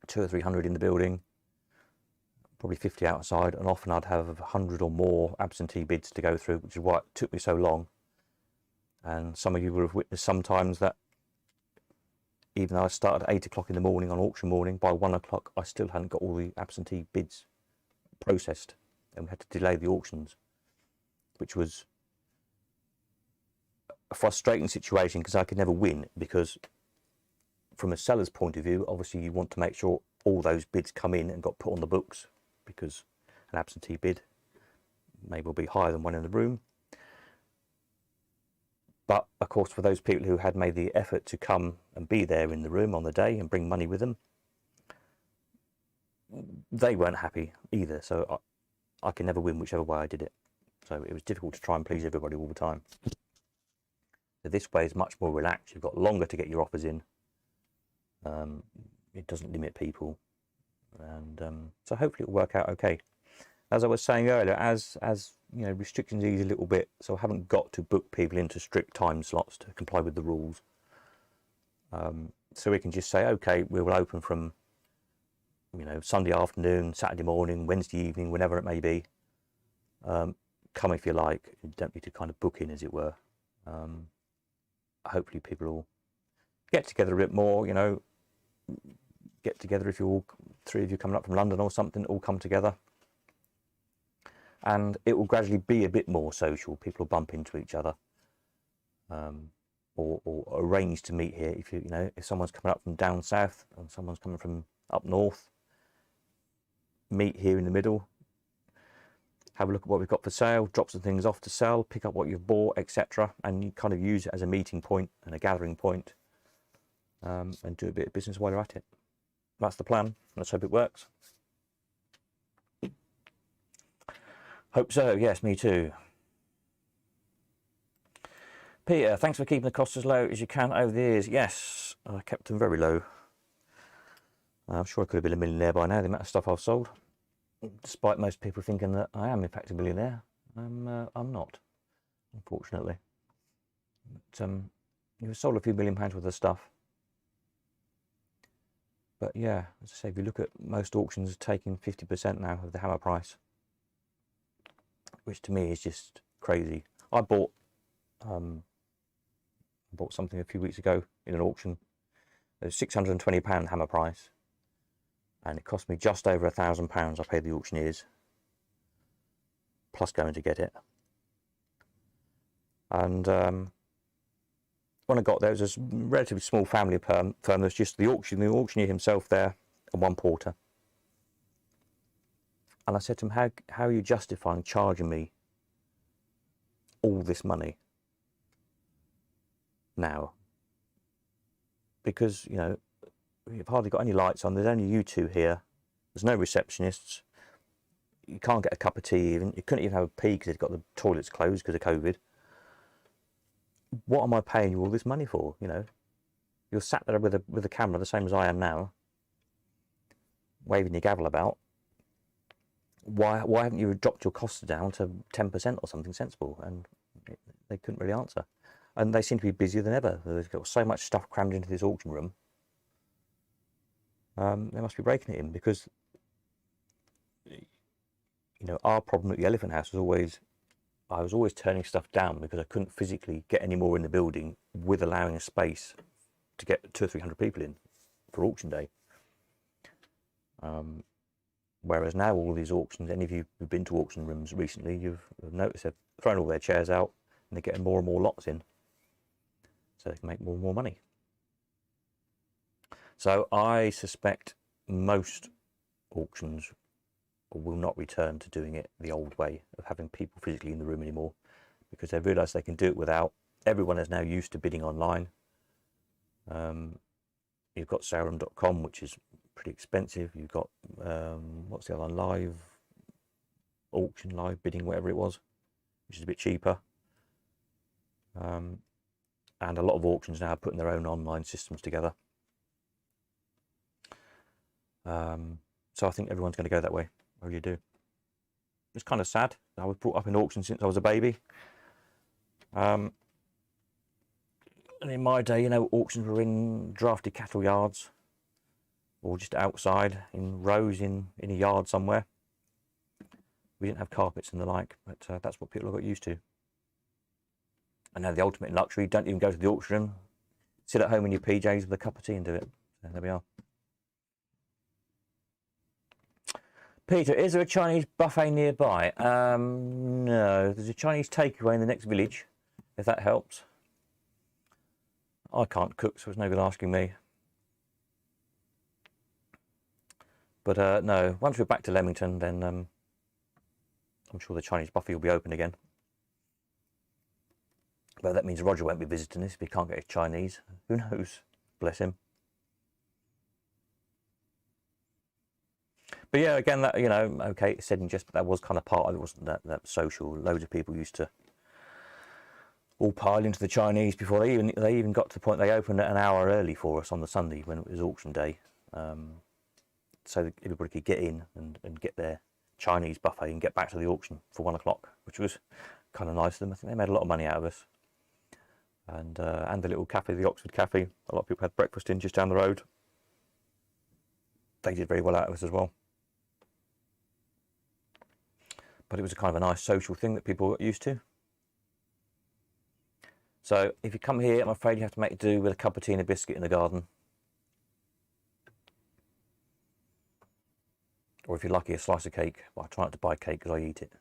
200 or 300 in the building, probably 50 outside, and often I'd have 100 or more absentee bids to go through, which is why it took me so long. And some of you will have witnessed sometimes that even though I started at 8 o'clock in the morning on auction morning, by 1 o'clock I still hadn't got all the absentee bids processed, and we had to delay the auctions, which was a frustrating situation because I could never win, because from a seller's point of view, obviously you want to make sure all those bids come in and got put on the books, because an absentee bid may well be higher than one in the room. But of course, for those people who had made the effort to come and be there in the room on the day and bring money with them, they weren't happy either. So I could never win whichever way I did it. So it was difficult to try and please everybody all the time. So this way is much more relaxed. You've got longer to get your offers in. It doesn't limit people, and so hopefully it'll work out okay. As I was saying earlier, as you know, restrictions ease a little bit, so I haven't got to book people into strict time slots to comply with the rules. So we can just say, okay, we will open from, you know, Sunday afternoon, Saturday morning, Wednesday evening, whenever it may be. Come if you like. You don't need to kind of book in, as it were. Hopefully people will get together a bit more, you know, get together if you're all, 3 of you coming up from London or something, all come together. And it will gradually be a bit more social. People will bump into each other, or arrange to meet here. If you know, if someone's coming up from down south and someone's coming from up north, meet here in the middle. Have a look at what we've got for sale, drop some things off to sell, pick up what you've bought, etc. And you kind of use it as a meeting point and a gathering point, and do a bit of business while you're at it. That's the plan. Let's hope it works. Hope so. Yes, me too. Peter, thanks for keeping the costs as low as you can over the years. Yes, I kept them very low. I'm sure I could have been a millionaire by now, the amount of stuff I've sold. Despite most people thinking that I am in fact a millionaire, I'm not, unfortunately. But, you've sold a few £1 million worth of stuff. But yeah, as I say, if you look at most auctions taking 50% now of the hammer price, which to me is just crazy. I bought something a few weeks ago in an auction. It was £620 hammer price, and it cost me just over £1,000. I paid the auctioneers, plus going to get it. And when I got there, it was a relatively small family firm. There was just the auctioneer himself there, and one porter. And I said to him, how are you justifying charging me all this money now? Because, you know, you've hardly got any lights on. There's only you two here. There's no receptionists. You can't get a cup of tea even. You couldn't even have a pee because they've got the toilets closed because of COVID. What am I paying you all this money for? You know, you're sat there with a camera, the same as I am now, waving your gavel about. Why haven't you dropped your costs down to 10% or something sensible? And they couldn't really answer. And they seem to be busier than ever. They've got so much stuff crammed into this auction room. They must be breaking it in, because, you know, our problem at the Elephant House was always, I was always turning stuff down because I couldn't physically get any more in the building with allowing a space to get 200 or 300 people in for auction day. Whereas now all these auctions, any of you who've been to auction rooms recently, you've noticed they've thrown all their chairs out and they're getting more and more lots in, so they can make more and more money. So I suspect most auctions will not return to doing it the old way of having people physically in the room anymore, because they've realised they can do it without. Everyone is now used to bidding online. You've got saleroom.com, which is pretty expensive. You've got what's the other one, live auction, live bidding, whatever it was, which is a bit cheaper. And a lot of auctions now are putting their own online systems together. So I think everyone's going to go that way. I really do. It's kind of sad. I was brought up in auction since I was a baby. And in my day, you know, auctions were in drafty cattle yards, or just outside in rows in a yard somewhere. We didn't have carpets and the like, but that's what people have got used to. And now the ultimate luxury, don't even go to the auction room. Sit at home in your PJs with a cup of tea and do it. So there we are. Peter, is there a Chinese buffet nearby? No, there's a Chinese takeaway in the next village, if that helps. I can't cook, so it's no good asking me. But no, once we're back to Leamington, then I'm sure the Chinese buffet will be open again. But that means Roger won't be visiting us if he can't get his Chinese. Who knows? Bless him. But yeah, again, that, you know, okay, it's said and just, but that was kind of part of it, wasn't that social. Loads of people used to all pile into the Chinese before they even got to the point they opened it an hour early for us on the Sunday when it was auction day, so that everybody could get in and get their Chinese buffet and get back to the auction for 1 o'clock, which was kind of nice of them. I think they made a lot of money out of us. And the little cafe, the Oxford Cafe, a lot of people had breakfast in just down the road. They did very well out of us as well. But it was a kind of a nice social thing that people got used to. So if you come here, I'm afraid you have to make do with a cup of tea and a biscuit in the garden. Or if you're lucky, a slice of cake. Well, I try not to buy cake because I eat it.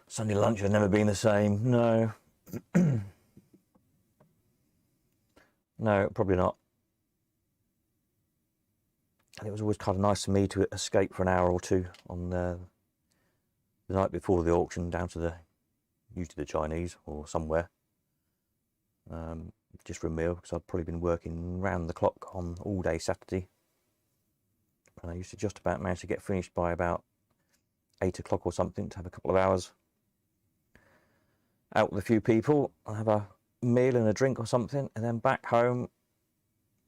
Sunday lunch has never been the same. No. No, probably not. And it was always kind of nice for me to escape for an hour or two on the night before the auction down to usually the Chinese or somewhere. Just for a meal, because I'd probably been working round the clock on all day Saturday. And I used to just about manage to get finished by about 8 o'clock or something to have a couple of hours out with a few people. I'll have a meal and a drink or something, and then back home,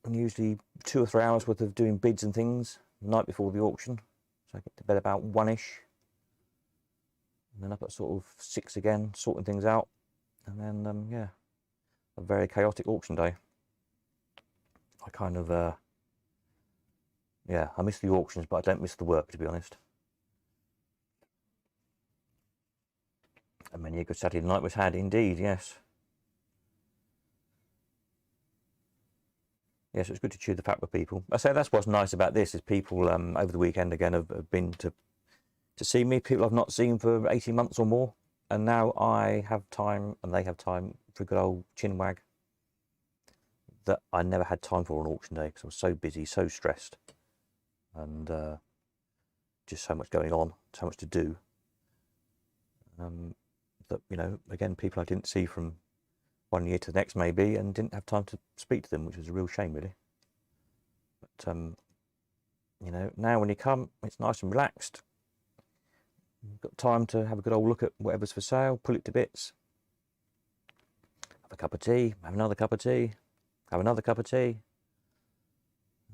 and usually 2 or 3 hours worth of doing bids and things the night before the auction. So I get to bed about 1-ish, and then up at sort of 6 again, sorting things out, and then yeah, a very chaotic auction day. I kind of yeah, I miss the auctions, but I don't miss the work, to be honest. And many a good Saturday night was had indeed, yes. Yes, it's good to chew the fat with people. I say that's what's nice about this, is people over the weekend again have been to see me, people I've not seen for 18 months or more. And now I have time and they have time for a good old chin wag that I never had time for on auction day because I was so busy, so stressed, and just so much going on, so much to do, that, you know, again, people I didn't see from 1 year to the next maybe, and didn't have time to speak to them, which was a real shame really. But you know, now when you come, it's nice and relaxed. You've got time to have a good old look at whatever's for sale, pull it to bits, have a cup of tea, have another cup of tea, have another cup of tea,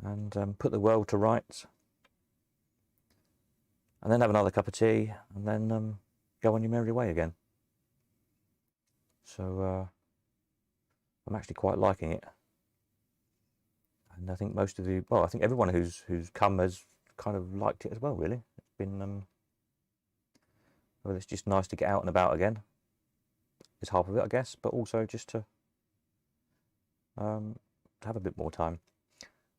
and put the world to rights, and then have another cup of tea, and then go on your merry way again. So I'm actually quite liking it, and I think most of the, well, I think everyone who's come has kind of liked it as well. Really, it's been well, it's just nice to get out and about again. It's half of it, I guess, but also just to have a bit more time.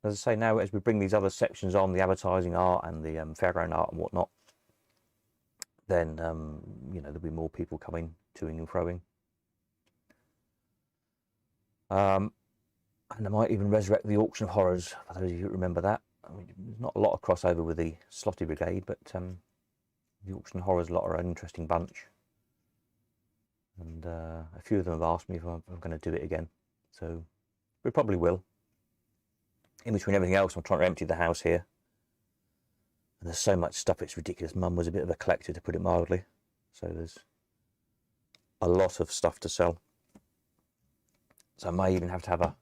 As I say, now as we bring these other sections on, the advertising art and the fairground art and whatnot, then you know, there'll be more people coming, toing and froing. And I might even resurrect the Auction of Horrors, for those of you who remember that. I mean, there's not a lot of crossover with the Slotty Brigade, but the Auction of Horrors lot are an interesting bunch. And a few of them have asked me if I'm going to do it again. So we probably will. In between everything else, I'm trying to empty the house here. And there's so much stuff, it's ridiculous. Mum was a bit of a collector, to put it mildly. So there's a lot of stuff to sell. So I may even have to have a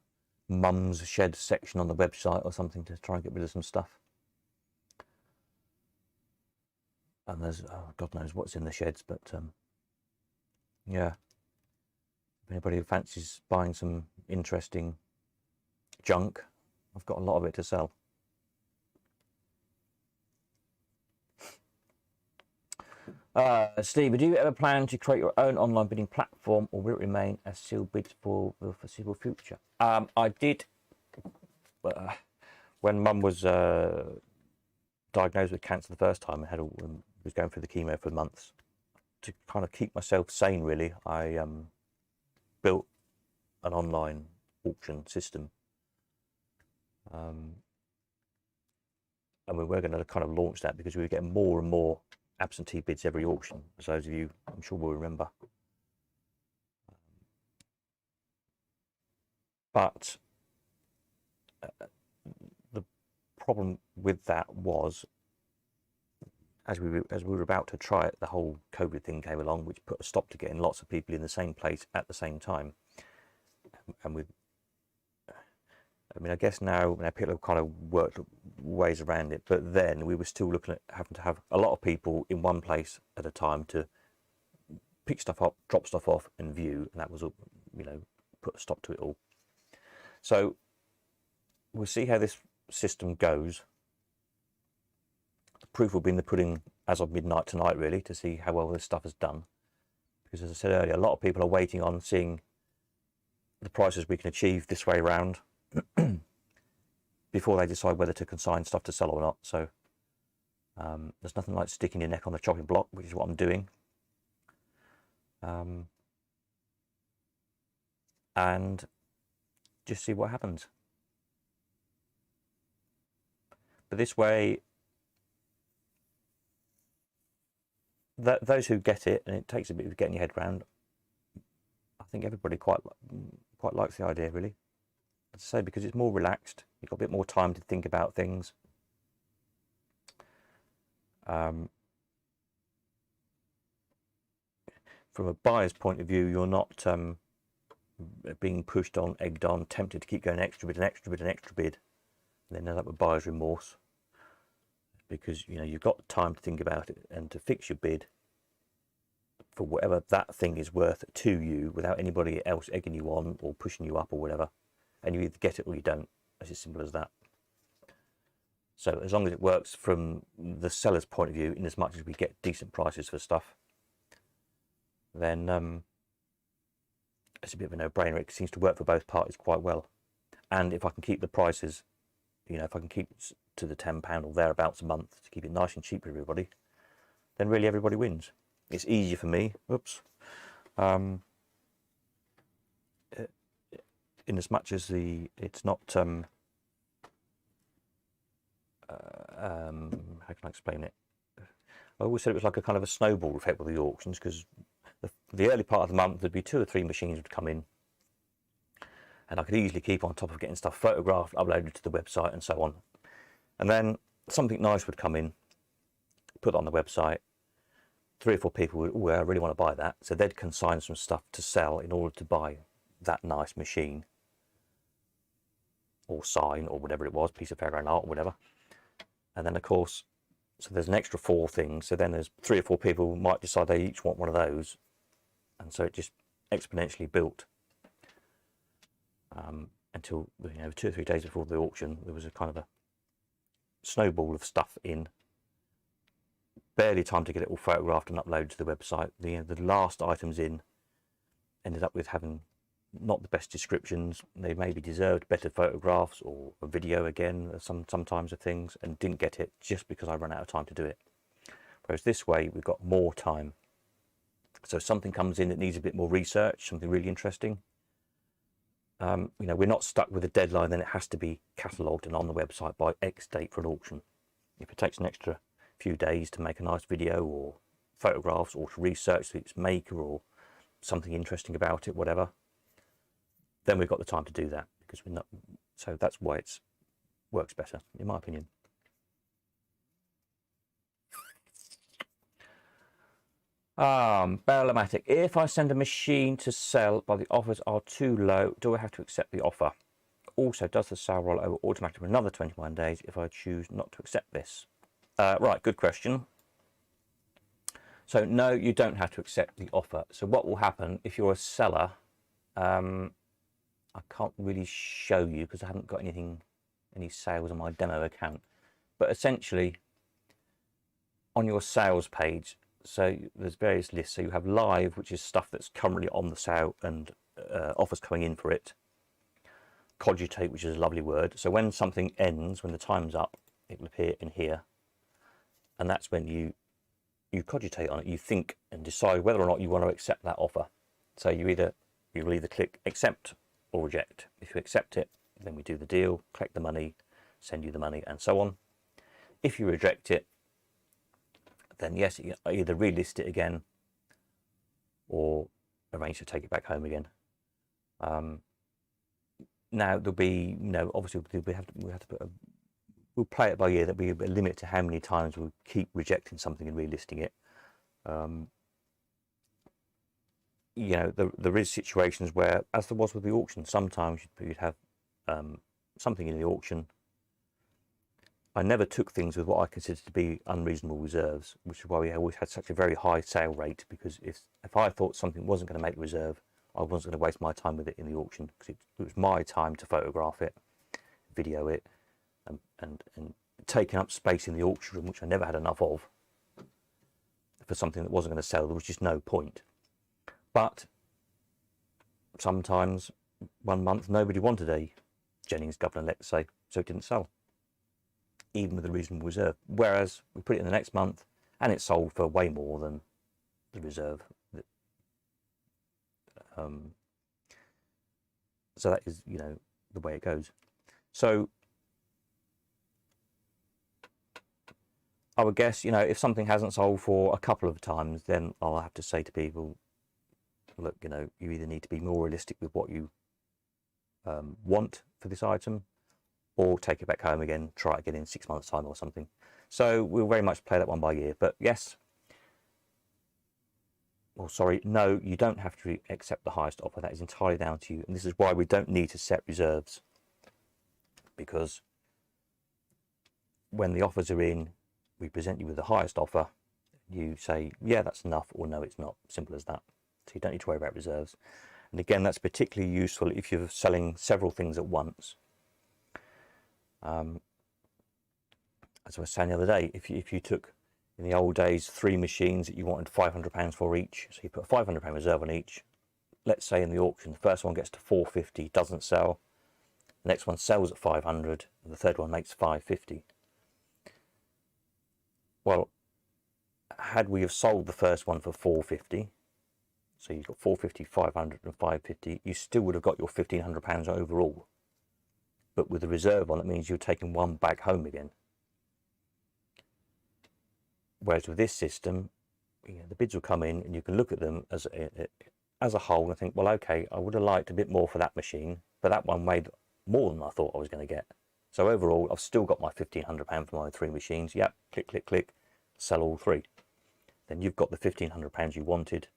Mum's Shed section on the website or something to try and get rid of some stuff. And there's, oh, God knows what's in the sheds, but yeah. If anybody fancies buying some interesting junk, I've got a lot of it to sell. Steve, do you ever plan to create your own online bidding platform, or will it remain a sealed bid for the foreseeable future? I did, when Mum was diagnosed with cancer the first time, and was going through the chemo for months. to kind of keep myself sane, really, I built an online auction system. And we were going to kind of launch that because we were getting more and more absentee bids every auction, as those of you I'm sure will remember. But the problem with that was, as we were about to try it, the whole COVID thing came along, which put a stop to getting lots of people in the same place at the same time. And I guess now people have kind of worked ways around it, but then we were still looking at having to have a lot of people in one place at a time to pick stuff up, drop stuff off, and view, and that was, put a stop to it all. So we'll see how this system goes. The proof will be in the pudding as of midnight tonight, really, to see how well this stuff has done. Because as I said earlier, a lot of people are waiting on seeing the prices we can achieve this way around before they decide whether to consign stuff to sell or not. So there's nothing like sticking your neck on the chopping block, which is what I'm doing. And just see what happens. But this way, those who get it, and it takes a bit of getting your head around, I think everybody quite likes the idea, really. As I say, because it's more relaxed, you've got a bit more time to think about things. From a buyer's point of view, you're not being pushed on, egged on, tempted to keep going extra bid and extra bid and extra bid, and then end up with buyer's remorse, because you've got time to think about it and to fix your bid for whatever that thing is worth to you, without anybody else egging you on or pushing you up or whatever. And you either get it or you don't. It's as simple as that. So as long as it works from the seller's point of view, in as much as we get decent prices for stuff, then it's a bit of a no-brainer. It seems to work for both parties quite well. And if I can keep the prices, if I can keep to the £10 or thereabouts a month to keep it nice and cheap for everybody, then really everybody wins. It's easier for me. Oops. In as much as it's not how can I explain it? I always said it was like a kind of a snowball effect with the auctions, because the early part of the month there'd be 2 or 3 machines would come in, and I could easily keep on top of getting stuff photographed, uploaded to the website, and so on. And then something nice would come in, put it on the website. 3 or 4 people would, I really want to buy that, so they'd consign some stuff to sell in order to buy that nice machine, or sign, or whatever it was, piece of fairground art or whatever. And then of course, so there's an extra 4 things, so then there's 3 or 4 people who might decide they each want one of those, and so it just exponentially built until 2 or 3 days before the auction there was a kind of a snowball of stuff in. Barely time to get it all photographed and uploaded to the website. The last items in ended up with having not the best descriptions. They maybe deserved better photographs or a video again, sometimes of things, and didn't get it just because I ran out of time to do it. Whereas this way we've got more time. So if something comes in that needs a bit more research, something really interesting, we're not stuck with a deadline, then it has to be catalogued and on the website by X date for an auction. If it takes an extra few days to make a nice video or photographs, or to research its maker or something interesting about it, whatever, then we've got the time to do that, because we're not. So that's why it works better, in my opinion. Barrel-o-matic. If I send a machine to sell but the offers are too low, do I have to accept the offer? Also, does the sale roll over automatically for another 21 days if I choose not to accept this? Right, good question. So no, you don't have to accept the offer. So what will happen if you're a seller? I can't really show you because I haven't got any sales on my demo account. But essentially, on your sales page, so there's various lists. So you have live, which is stuff that's currently on the sale and offers coming in for it. Cogitate, which is a lovely word. So when something ends, when the time's up, it will appear in here. And that's when you you cogitate on it, you think and decide whether or not you want to accept that offer. So you will either click accept or reject. If you accept it, then we do the deal, collect the money, send you the money, and so on. If you reject it, then yes, you either relist it again or arrange to take it back home again. Now there'll be, obviously we'll play it by ear. There'll be a limit to how many times we'll keep rejecting something and relisting it. There is situations where, as there was with the auction, sometimes you'd have something in the auction. I never took things with what I considered to be unreasonable reserves, which is why we always had such a very high sale rate, because if I thought something wasn't going to make the reserve, I wasn't going to waste my time with it in the auction, because it was my time to photograph it, video it, and taking up space in the auction room, which I never had enough of, for something that wasn't going to sell. There was just no point. But sometimes one month nobody wanted a Jennings Governor, let's say, so it didn't sell, even with a reasonable reserve. Whereas we put it in the next month and it sold for way more than the reserve. So that is, the way it goes. So I would guess, if something hasn't sold for a couple of times, then I'll have to say to people, look, you either need to be more realistic with what you want for this item, or take it back home again, try it again in 6 months' time or something. So we'll very much play that one by ear. But yes, no, you don't have to accept the highest offer. That is entirely down to you. And this is why we don't need to set reserves, because when the offers are in, we present you with the highest offer. You say, yeah, that's enough, or no, it's not. Simple as that. So you don't need to worry about reserves. And again, that's particularly useful if you're selling several things at once. As I was saying the other day, if you took, in the old days, 3 machines that you wanted £500 for each, so you put a £500 reserve on each. Let's say in the auction, the first one gets to 450, doesn't sell. The next one sells at 500, and the third one makes 550. Well, had we have sold the first one for 450, so you've got 450, 500 and 550, you still would have got your £1,500 overall. But with the reserve on, it means you're taking one back home again. Whereas with this system, the bids will come in and you can look at them as a whole and think, well, okay, I would have liked a bit more for that machine, but that one made more than I thought I was going to get. So overall, I've still got my £1,500 for my 3 machines. Yep, click, click, click, sell all 3. Then you've got the £1,500 you wanted,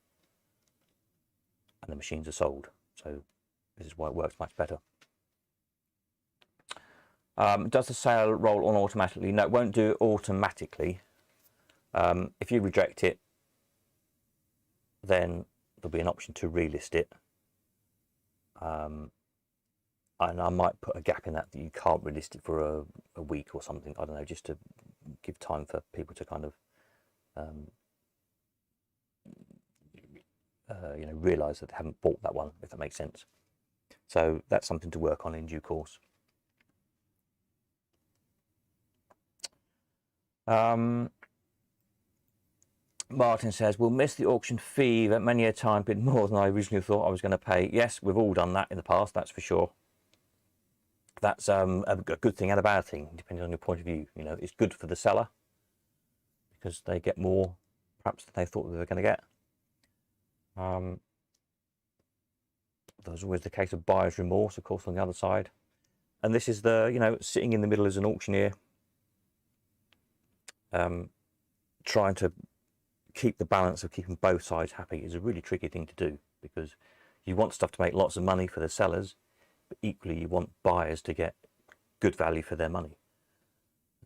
and the machines are sold. So this is why it works much better. Does the sale roll on automatically? No, it won't do it automatically. If you reject it, then there'll be an option to relist it. And I might put a gap in that you can't relist it for a week or something. I don't know, just to give time for people to kind of realise that they haven't bought that one, if that makes sense. So that's something to work on in due course. Martin says, we'll miss the auction fee that many a time bid more than I originally thought I was going to pay. Yes, we've all done that in the past, that's for sure. That's a good thing and a bad thing, depending on your point of view. It's good for the seller because they get more, perhaps, than they thought they were going to get. There's always the case of buyer's remorse, of course, on the other side. And this is the, sitting in the middle as an auctioneer, trying to keep the balance of keeping both sides happy is a really tricky thing to do, because you want stuff to make lots of money for the sellers, but equally you want buyers to get good value for their money.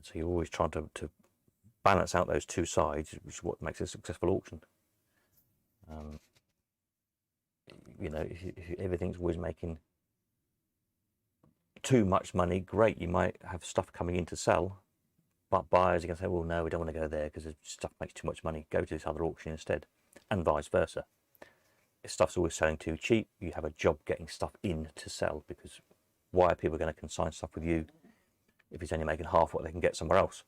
So you're always trying to balance out those two sides, which is what makes a successful auction. If everything's always making too much money, great, you might have stuff coming in to sell, but buyers are going to say, well, no, we don't want to go there because the stuff makes too much money. Go to this other auction instead, and vice versa. If stuff's always selling too cheap, you have a job getting stuff in to sell, because why are people going to consign stuff with you if it's only making half what they can get somewhere else?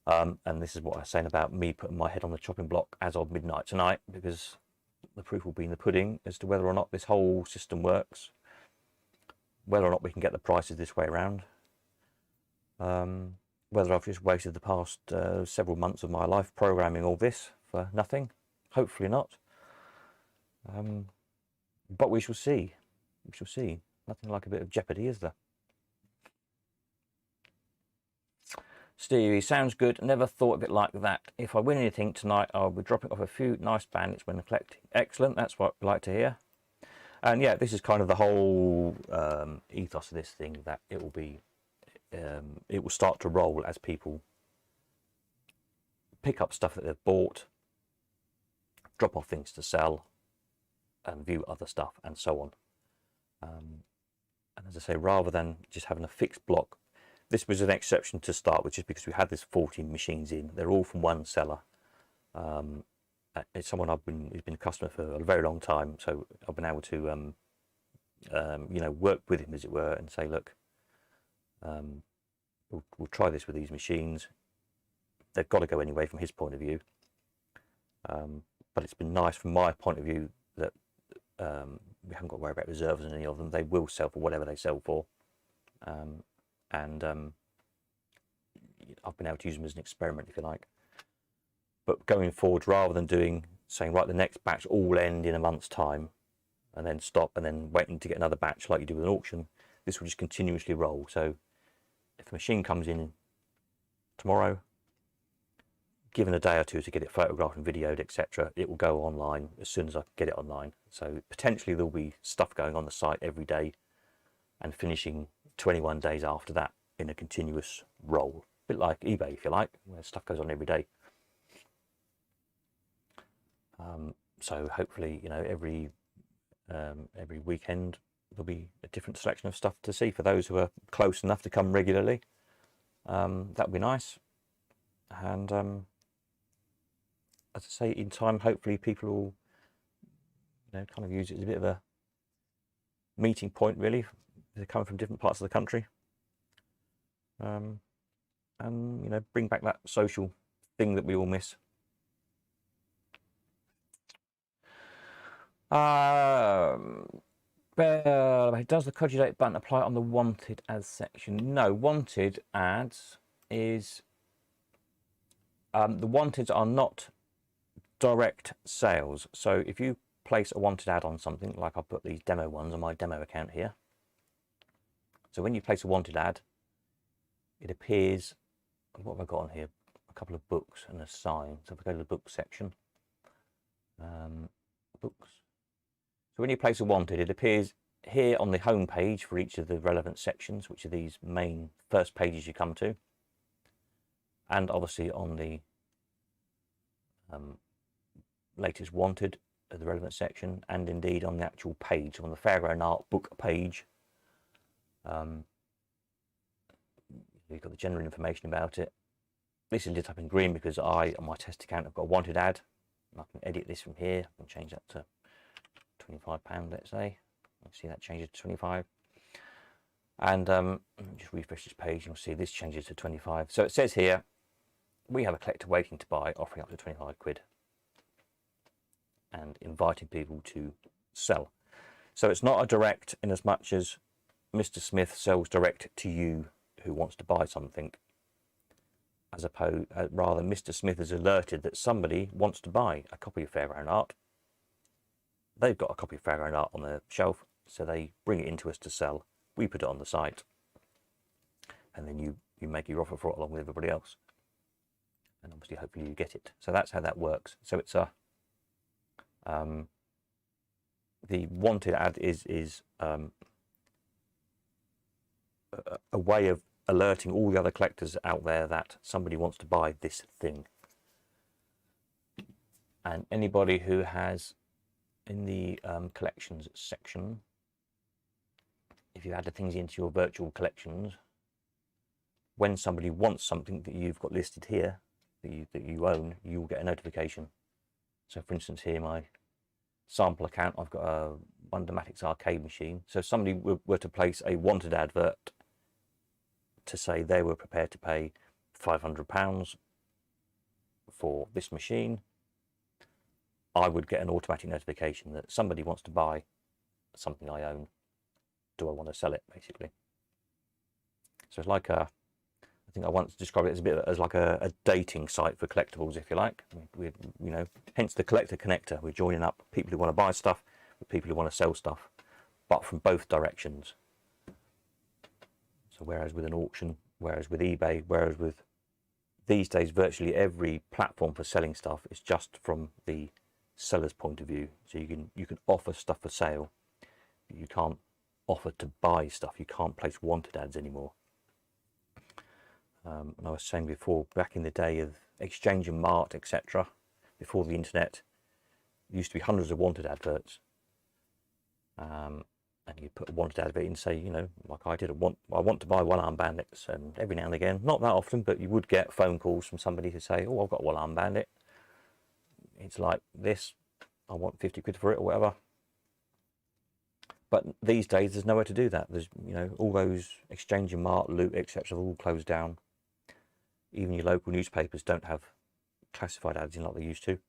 And this is what I was saying about me putting my head on the chopping block as of midnight tonight, because the proof will be in the pudding as to whether or not this whole system works, whether or not we can get the prices this way around, whether I've just wasted the past several months of my life programming all this for nothing. Hopefully not. But we shall see. We shall see. Nothing like a bit of jeopardy, is there? Stevie, sounds good. Never thought of it like that. If I win anything tonight, I'll be dropping off a few nice bandits when collecting. Excellent. That's what we like to hear. And yeah, this is kind of the whole ethos of this thing, that it will be, it will start to roll as people pick up stuff that they've bought, drop off things to sell, and view other stuff, and so on. And as I say, rather than just having a fixed block, this was an exception to start with, just because we had this 14 machines in. They're all from one seller. It's someone who's been a customer for a very long time, so I've been able to, you know, work with him, as it were, and say, look, we'll try this with these machines. They've got to go anyway from his point of view. But it's been nice from my point of view that we haven't got to worry about reserves on any of them. They will sell for whatever they sell for. And I've been able to use them as an experiment, if you like. But going forward, rather than saying, right, the next batch all end in a month's time, and then stop, and then waiting to get another batch like you do with an auction, this will just continuously roll. So if a machine comes in tomorrow, given a day or two to get it photographed and videoed, etc., it will go online as soon as I get it online. So potentially there'll be stuff going on the site every day, and finishing 21 days after that in a continuous roll. A bit like eBay, if you like, where stuff goes on every day. So hopefully, you know, every weekend there'll be a different selection of stuff to see for those who are close enough to come regularly. That would be nice. And as I say, in time, hopefully people will, you know, kind of use it as a bit of a meeting point, really. They're coming from different parts of the country, and you know, bring back that social thing that we all miss. Does the coagulate button apply on the wanted ads section? No, wanted ads is the wanteds are not direct sales. So if you place a wanted ad on something, like I'll put these demo ones on my demo account here. So when you place a wanted ad, it appears, what have I got on here? A couple of books and a sign. So if I go to the book section, books. So when you place a wanted, it appears here on the home page for each of the relevant sections, which are these main first pages you come to. And obviously on the latest wanted at the relevant section, and indeed on the actual page, on the Fairground Art book page. You've got the general information about it. This is lit up in green because I, on my test account, have got a wanted ad. I can edit this from here. I can change that to £25, let's say. See that changes to 25. And just refresh this page and you'll see this changes to 25. So it says here, we have a collector waiting to buy, offering up to 25 quid. And inviting people to sell. So it's not a direct in as much as Mr. Smith sells direct to you who wants to buy something, as opposed rather Mr. Smith is alerted that somebody wants to buy a copy of Fairground Art. They've got a copy of Fairground Art on their shelf, so they bring it into us to sell. We put it on the site, and then you make your offer for it along with everybody else, and obviously hopefully you get it. So that's how that works. So it's a the wanted ad is a way of alerting all the other collectors out there that somebody wants to buy this thing. And anybody who has in the collections section, if you add the things into your virtual collections, when somebody wants something that you've got listed here that you own, you will get a notification. So for instance, here my sample account, I've got a Wondermatics arcade machine. So if somebody were to place a wanted advert to say they were prepared to pay £500 for this machine, I would get an automatic notification that somebody wants to buy something I own. Do I want to sell it, basically? So it's like a, I think I once described it as a bit as like a dating site for collectibles, if you like. We, you know, hence the collector connector. We're joining up people who want to buy stuff with people who want to sell stuff, but from both directions. So whereas with an auction, whereas with eBay, whereas with these days virtually every platform for selling stuff is just from the seller's point of view. So you can offer stuff for sale, but you can't offer to buy stuff. You can't place wanted ads anymore. And I was saying before, back in the day of Exchange and Mart, etc., before the internet, there used to be hundreds of wanted adverts. And you put a wanted advert in, say, you know, like I did, I want to buy one-armed bandits, and every now and again, not that often, but you would get phone calls from somebody to say, oh, I've got a one-armed bandit. It's like this, I want 50 quid for it or whatever. But these days, there's nowhere to do that. There's, you know, all those Exchange and Mart, Loot, etc., all closed down. Even your local newspapers don't have classified ads in like they used to.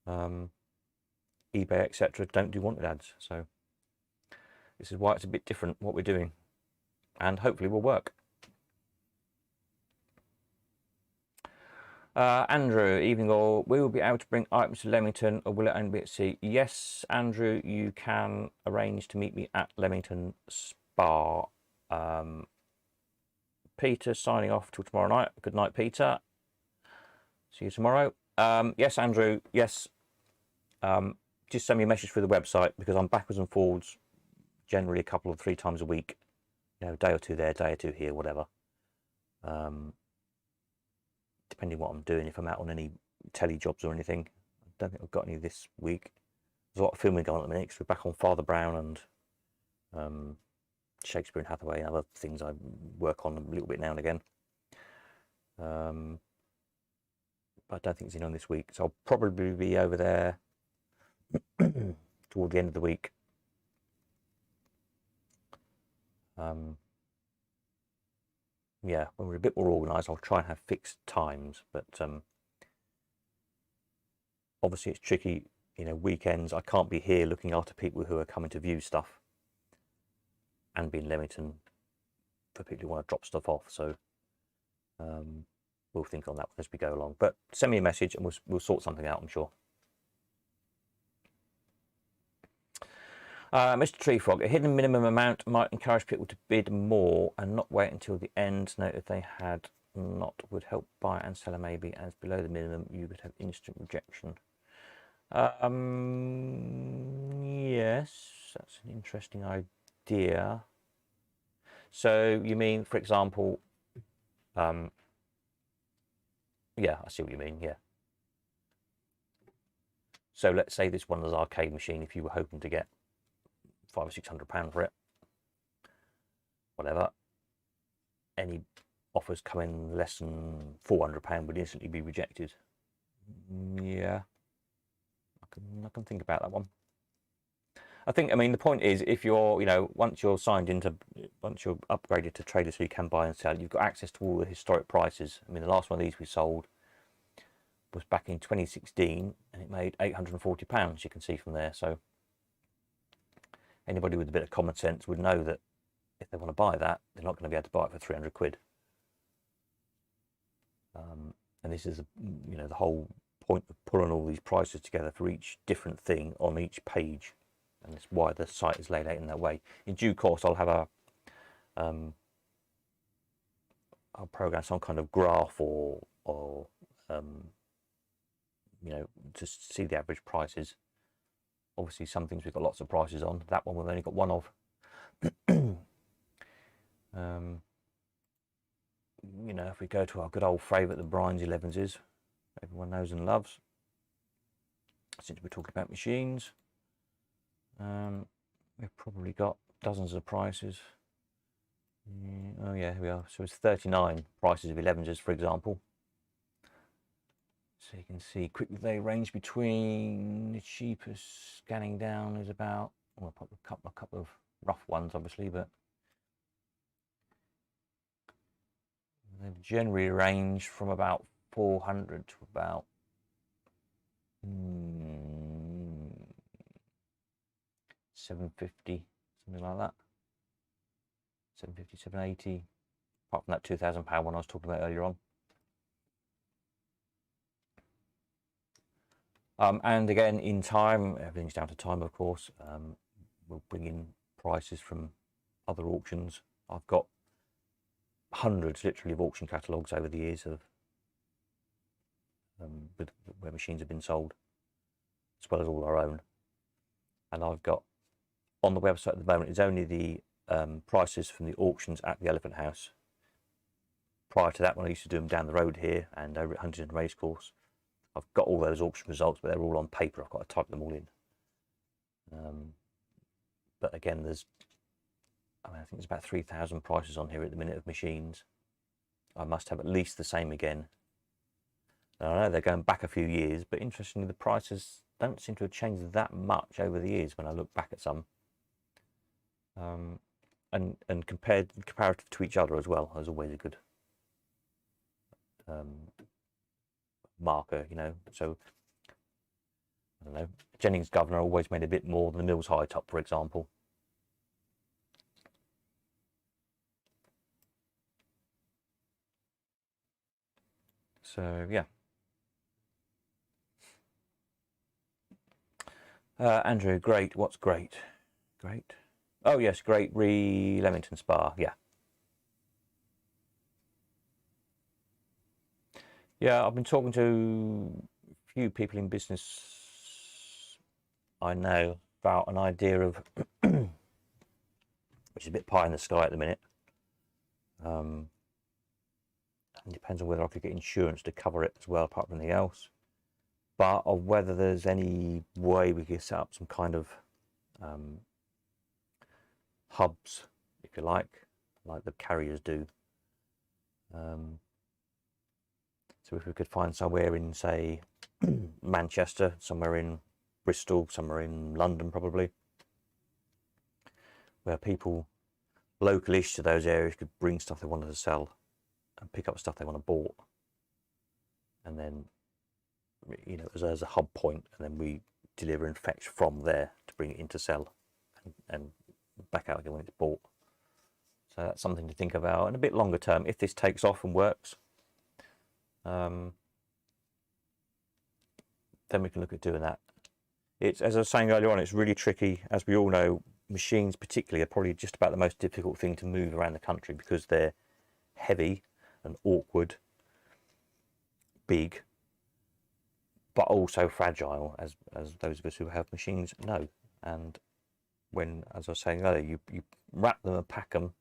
eBay, etc., don't do wanted ads. So this is why it's a bit different what we're doing, and hopefully will work. Andrew, evening all. We will be able to bring items to Leamington, or will it only be at sea? Yes, Andrew, you can arrange to meet me at Leamington Spa. Peter signing off till tomorrow night. Good night, Peter. See you tomorrow. Yes, Andrew, yes. Just send me a message through the website, because I'm backwards and forwards generally a couple of 3 times a week. You know, a day or two there, a day or two here, whatever. Depending what I'm doing, if I'm out on any telly jobs or anything. I don't think I've got any this week. There's a lot of filming going on at the minute, because we're back on Father Brown and Shakespeare and Hathaway and other things I work on a little bit now and again. But I don't think it's in on this week, so I'll probably be over there toward the end of the week. Yeah, when we're a bit more organised, I'll try and have fixed times, but obviously it's tricky, you know, weekends. I can't be here looking after people who are coming to view stuff and be in Leamington for people who want to drop stuff off. So we'll think on that as we go along. But send me a message and we'll sort something out, I'm sure. Mr. Treefrog, a hidden minimum amount might encourage people to bid more and not wait until the end. Note if they had not, would help buyer and seller maybe, as below the minimum you would have instant rejection. Yes, that's an interesting idea. So you mean, for example, yeah, I see what you mean, yeah. So let's say this one is arcade machine, if you were hoping to get £500 or £600 for it, whatever, any offers come in less than £400 would instantly be rejected. Yeah, I can think about that one. I think, I mean, the point is, if you're, you know, once you're upgraded to trader so you can buy and sell, you've got access to all the historic prices. I mean, the last one of these we sold was back in 2016 and it made £840, you can see from there. So anybody with a bit of common sense would know that if they want to buy that, they're not going to be able to buy it for 300 quid. And this is, you know, the whole point of pulling all these prices together for each different thing on each page. And that's why the site is laid out in that way. In due course, I'll have I'll program some kind of graph or you know, to see the average prices. Obviously, some things we've got lots of prices on. That one we've only got one of. You know, if we go to our good old favourite, the Brian's 11s, everyone knows and loves. Since we're talking about machines, we've probably got dozens of prices. Oh yeah, here we are. So it's 39 prices of 11s, for example. So you can see quickly they range between the cheapest scanning down is about, well, probably a couple of rough ones, obviously, but they've generally ranged from about 400 to about 750, something like that. 750, 780. Apart from that £2,000 one I was talking about earlier on. And again, in time, everything's down to time, of course. We'll bring in prices from other auctions. I've got hundreds, literally, of auction catalogues over the years of where machines have been sold, as well as all our own. And I've got on the website at the moment, it's only the prices from the auctions at the Elephant House. Prior to that, when I used to do them down the road here and over at Huntingdon Racecourse, I've got all those auction results, but they're all on paper. I've got to type them all in. But again, I think there's about 3,000 prices on here at the minute of machines. I must have at least the same again. Now, I know they're going back a few years, but interestingly, the prices don't seem to have changed that much over the years when I look back at some. And comparative to each other as well, there's always a good marker, you know. So I don't know, Jennings Governor always made a bit more than the Mills High Top, for example. So yeah. Andrew, great. What's great? Great. Oh yes, great Leamington Spa. Yeah. Yeah, I've been talking to a few people in business I know about an idea of, which is a bit pie in the sky at the minute. It depends on whether I could get insurance to cover it as well, apart from anything else. But of whether there's any way we could set up some kind of hubs, if you like the carriers do. So if we could find somewhere in, say, Manchester, somewhere in Bristol, somewhere in London probably, where people localish to those areas could bring stuff they wanted to sell and pick up stuff they want to bought, and then, you know, as a hub point, and then we deliver and fetch from there to bring it in to sell and back out again when it's bought. So that's something to think about, and a bit longer term, if this takes off and works, then we can look at doing that. It's, as I was saying earlier on, it's really tricky. As we all know, machines particularly are probably just about the most difficult thing to move around the country, because they're heavy and awkward, big, but also fragile, as those of us who have machines know. And when, as I was saying earlier, you wrap them and pack them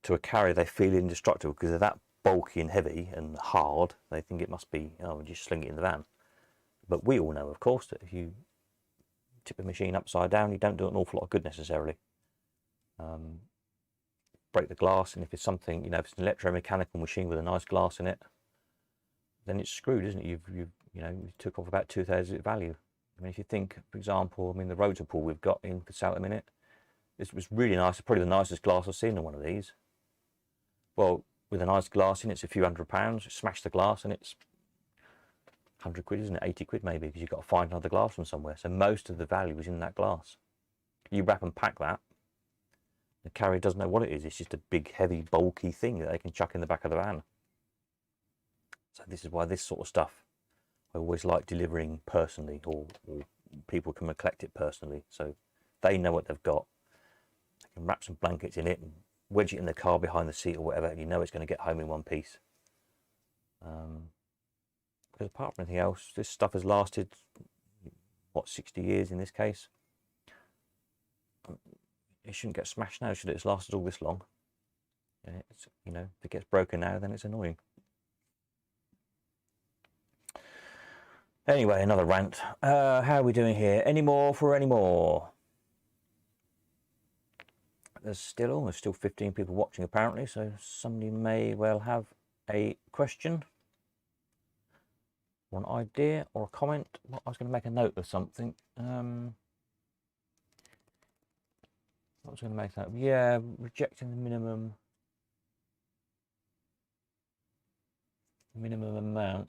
to a carrier, they feel indestructible because they're that bulky and heavy and hard. They think it must be, oh, just sling it in the van. But we all know, of course, that if you tip a machine upside down, you don't do an awful lot of good necessarily. Break the glass, and if it's something, you know, if it's an electromechanical machine with a nice glass in it, then it's screwed, isn't it? You took off about 2/3 of its value. I mean, if you think, for example, I mean, the rotor pool we've got in for sale at the minute, this was really nice. Probably the nicest glass I've seen in one of these. Well, with a nice glass in, it's a few £100. Smash the glass and it's 100 quid, isn't it? 80 quid maybe, because you've got to find another glass from somewhere. So most of the value is in that glass. You wrap and pack that, the carrier doesn't know what it is. It's just a big, heavy, bulky thing that they can chuck in the back of the van. So this is why this sort of stuff, I always like delivering personally, or people come and collect it personally. So they know what they've got. They can wrap some blankets in it and wedge it in the car behind the seat or whatever, and you know it's going to get home in one piece. Because apart from anything else, this stuff has lasted, what, 60 years in this case. It shouldn't get smashed now, should it? It's lasted all this long. And it's, you know, if it gets broken now, then it's annoying. Anyway, another rant. How are we doing here? Any more for any more? There's still 15 people watching apparently, so somebody may well have a question, or an idea, or a comment. Well, I was going to make a note of something. I was going to make that. Yeah, rejecting the minimum. minimum amount.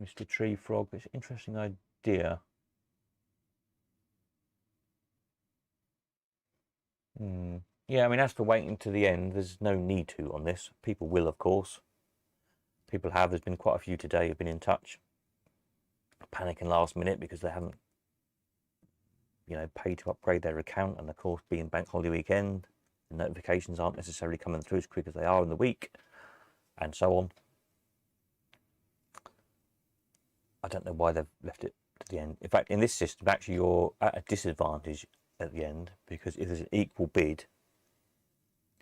Mr. Tree Frog, it's an interesting idea. Yeah, I mean, as for waiting to the end, there's no need to on this. People will, of course. People have. There's been quite a few today who've been in touch, panicking last minute because they haven't, paid to upgrade their account. And of course, being bank holiday weekend, the notifications aren't necessarily coming through as quick as they are in the week, and so on. I don't know why they've left it to the end. In fact, in this system, actually, you're at a disadvantage at the end, because if there's an equal bid,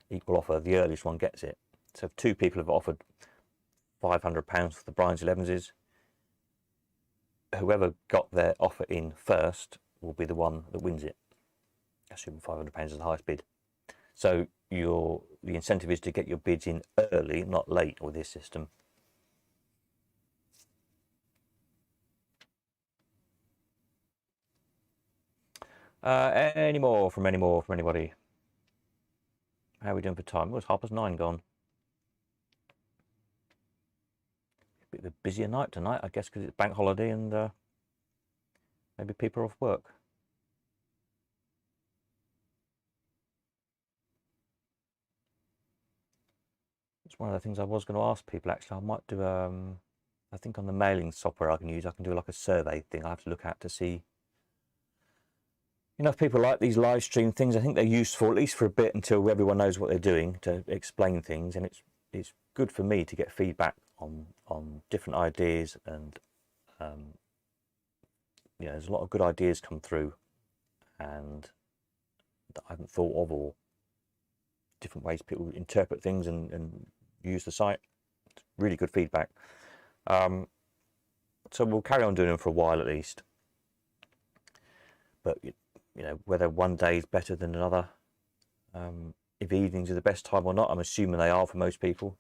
equal offer, the earliest one gets it. So if two people have offered £500 for the Brian's 11s, whoever got their offer in first will be the one that wins it, assuming £500 is the highest bid. So the incentive is to get your bids in early, not late, with this system. Any more from anybody? How are we doing for time? Well, it's 9:30 gone. A bit of a busier night tonight, I guess, because it's bank holiday and maybe people are off work. It's one of the things I was going to ask people, actually. I might do, I think on the mailing software I can do like a survey thing. I have to look at to see, if people like these live stream things. I think they're useful, at least for a bit, until everyone knows what they're doing, to explain things. And it's good for me to get feedback on different ideas, and there's a lot of good ideas come through and that I haven't thought of, or different ways people interpret things and use the site. It's really good feedback. So we'll carry on doing them for a while at least. But whether one day is better than another, if evenings are the best time or not, I'm assuming they are for most people.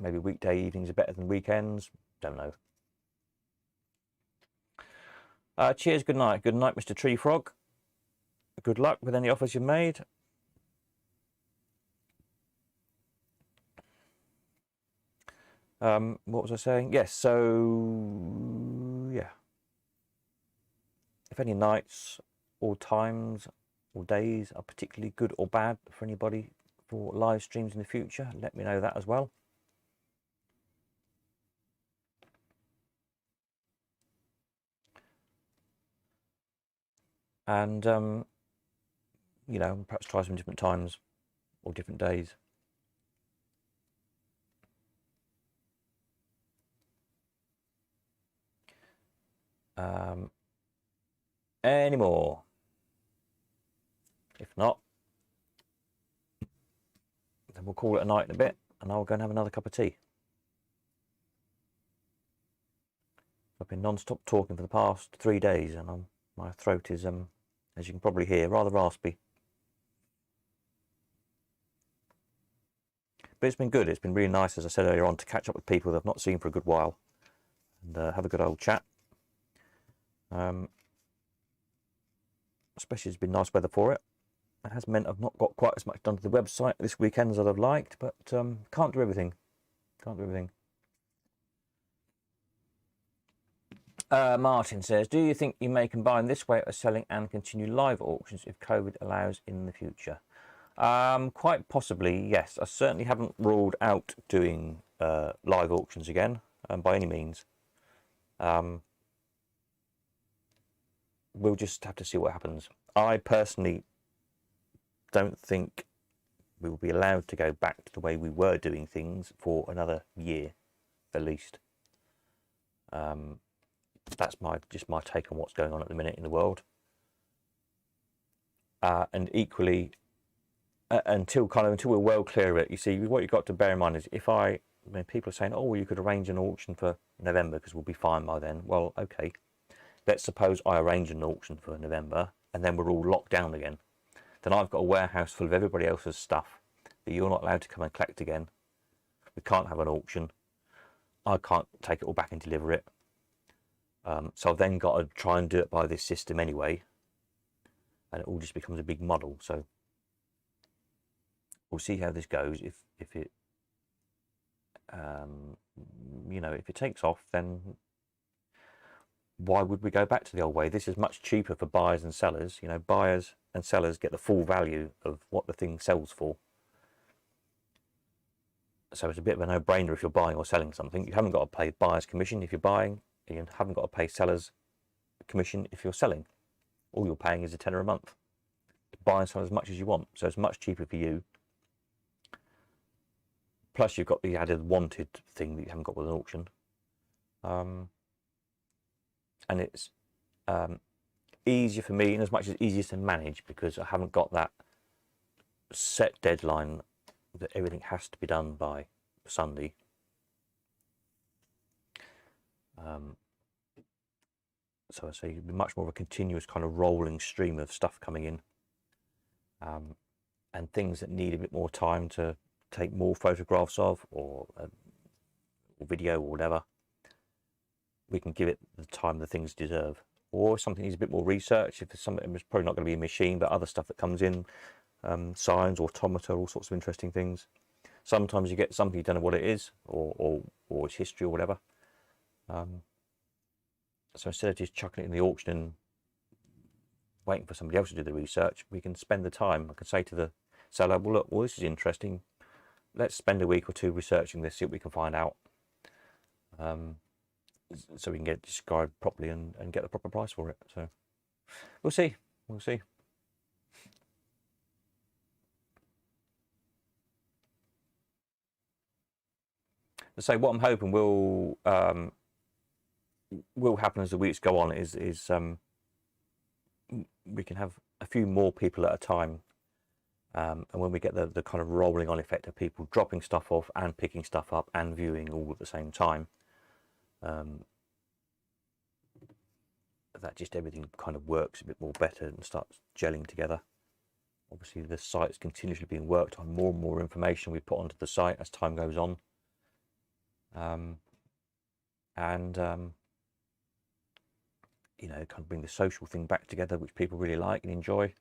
Maybe weekday evenings are better than weekends. Don't know. Cheers. Good night. Good night, Mr. Tree Frog. Good luck with any offers you've made. What was I saying? Yes. So yeah. If any nights or times or days are particularly good or bad for anybody for live streams in the future, let me know that as well. And perhaps try some different times or different days. Any more? If not, then we'll call it a night in a bit, and I'll go and have another cup of tea. I've been non-stop talking for the past 3 days, and my throat is, as you can probably hear, rather raspy. But it's been good. It's been really nice, as I said earlier on, to catch up with people that I've not seen for a good while, and have a good old chat. Especially it's been nice weather for it. It has meant I've not got quite as much done to the website this weekend as I'd have liked, but can't do everything. Martin says, do you think you may combine this way of selling and continue live auctions if COVID allows in the future? Quite possibly, yes. I certainly haven't ruled out doing live auctions again, by any means. We'll just have to see what happens. I personally don't think we will be allowed to go back to the way we were doing things for another year, at least. That's just my take on what's going on at the minute in the world. And equally, until we're well clear of it, you see, what you've got to bear in mind is when people are saying, oh, well, you could arrange an auction for November because we'll be fine by then. Well, okay. Let's suppose I arrange an auction for November and then we're all locked down again. Then I've got a warehouse full of everybody else's stuff that you're not allowed to come and collect again. We can't have an auction. I can't take it all back and deliver it. So I've then got to try and do it by this system anyway. And it all just becomes a big muddle. So we'll see how this goes. If it you know, if it takes off, then why would we go back to the old way? This is much cheaper for buyers and sellers. You know, buyers and sellers get the full value of what the thing sells for. So it's a bit of a no-brainer if you're buying or selling something. You haven't got to pay buyer's commission if you're buying. You haven't got to pay seller's commission if you're selling. All you're paying is a tenner a month to buy and sell as much as you want. So it's much cheaper for you. Plus you've got the added wanted thing that you haven't got with an auction. And it's easier for me, in as much as easier to manage, because I haven't got that set deadline that everything has to be done by Sunday. So I say it'd be much more of a continuous kind of rolling stream of stuff coming in, and things that need a bit more time to take more photographs of, or video or whatever. We can give it the time the things deserve. Or something needs a bit more research. If it's something, it's probably not going to be a machine, but other stuff that comes in, signs, automata, all sorts of interesting things. Sometimes you get something you don't know what it is, or its history or whatever. So instead of just chucking it in the auction and waiting for somebody else to do the research, we can spend the time. I can say to the seller, well, look, well, this is interesting. Let's spend a week or two researching this, see what we can find out. So we can get it described properly and get the proper price for it. So we'll see. We'll see. So what I'm hoping will happen as the weeks go on is we can have a few more people at a time, and when we get the kind of rolling on effect of people dropping stuff off and picking stuff up and viewing all at the same time, that just everything kind of works a bit more better and starts gelling together. Obviously the site's continuously being worked on, more and more information we put onto the site as time goes on, you know, kind of bring the social thing back together, which people really like and enjoy.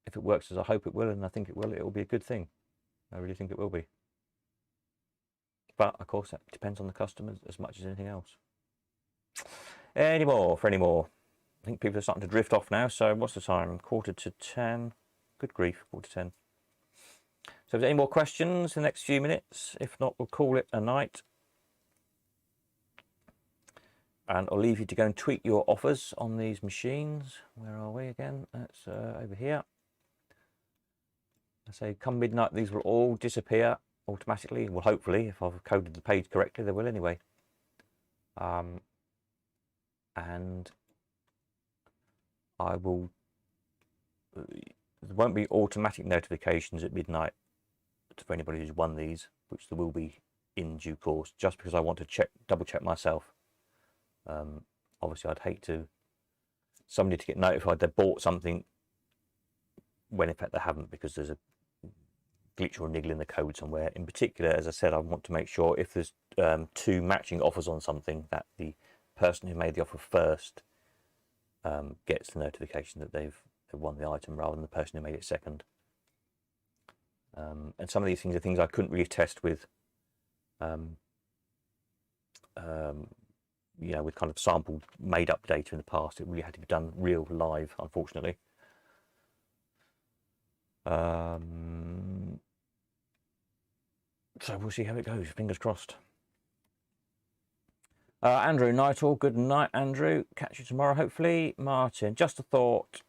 If it works as I hope it will, and I think it will be a good thing. I really think it will be. But of course that depends on the customers as much as anything else. Any more? I think people are starting to drift off now. So what's the time? 9:45. Good grief, 9:45. So if there's any more questions in the next few minutes, if not, we'll call it a night. And I'll leave you to go and tweak your offers on these machines. Where are we again? That's over here. I say come midnight, these will all disappear automatically. Well, hopefully, if I've coded the page correctly, they will anyway. And I will. There won't be automatic notifications at midnight for anybody who's won these, which there will be in due course. Just because I want to double check myself. Obviously, I'd hate somebody to get notified they bought something when in fact they haven't, because there's a glitch or a niggle in the code somewhere. In particular, as I said, I want to make sure if there's two matching offers on something, that the person who made the offer first gets the notification that they've won the item, rather than the person who made it second. And some of these things are things I couldn't really test with you know, with kind of sampled made up data in the past. It really had to be done real live, unfortunately. So we'll see how it goes, fingers crossed. Andrew Nightle, good night, Andrew. Catch you tomorrow, hopefully. Martin, just a thought.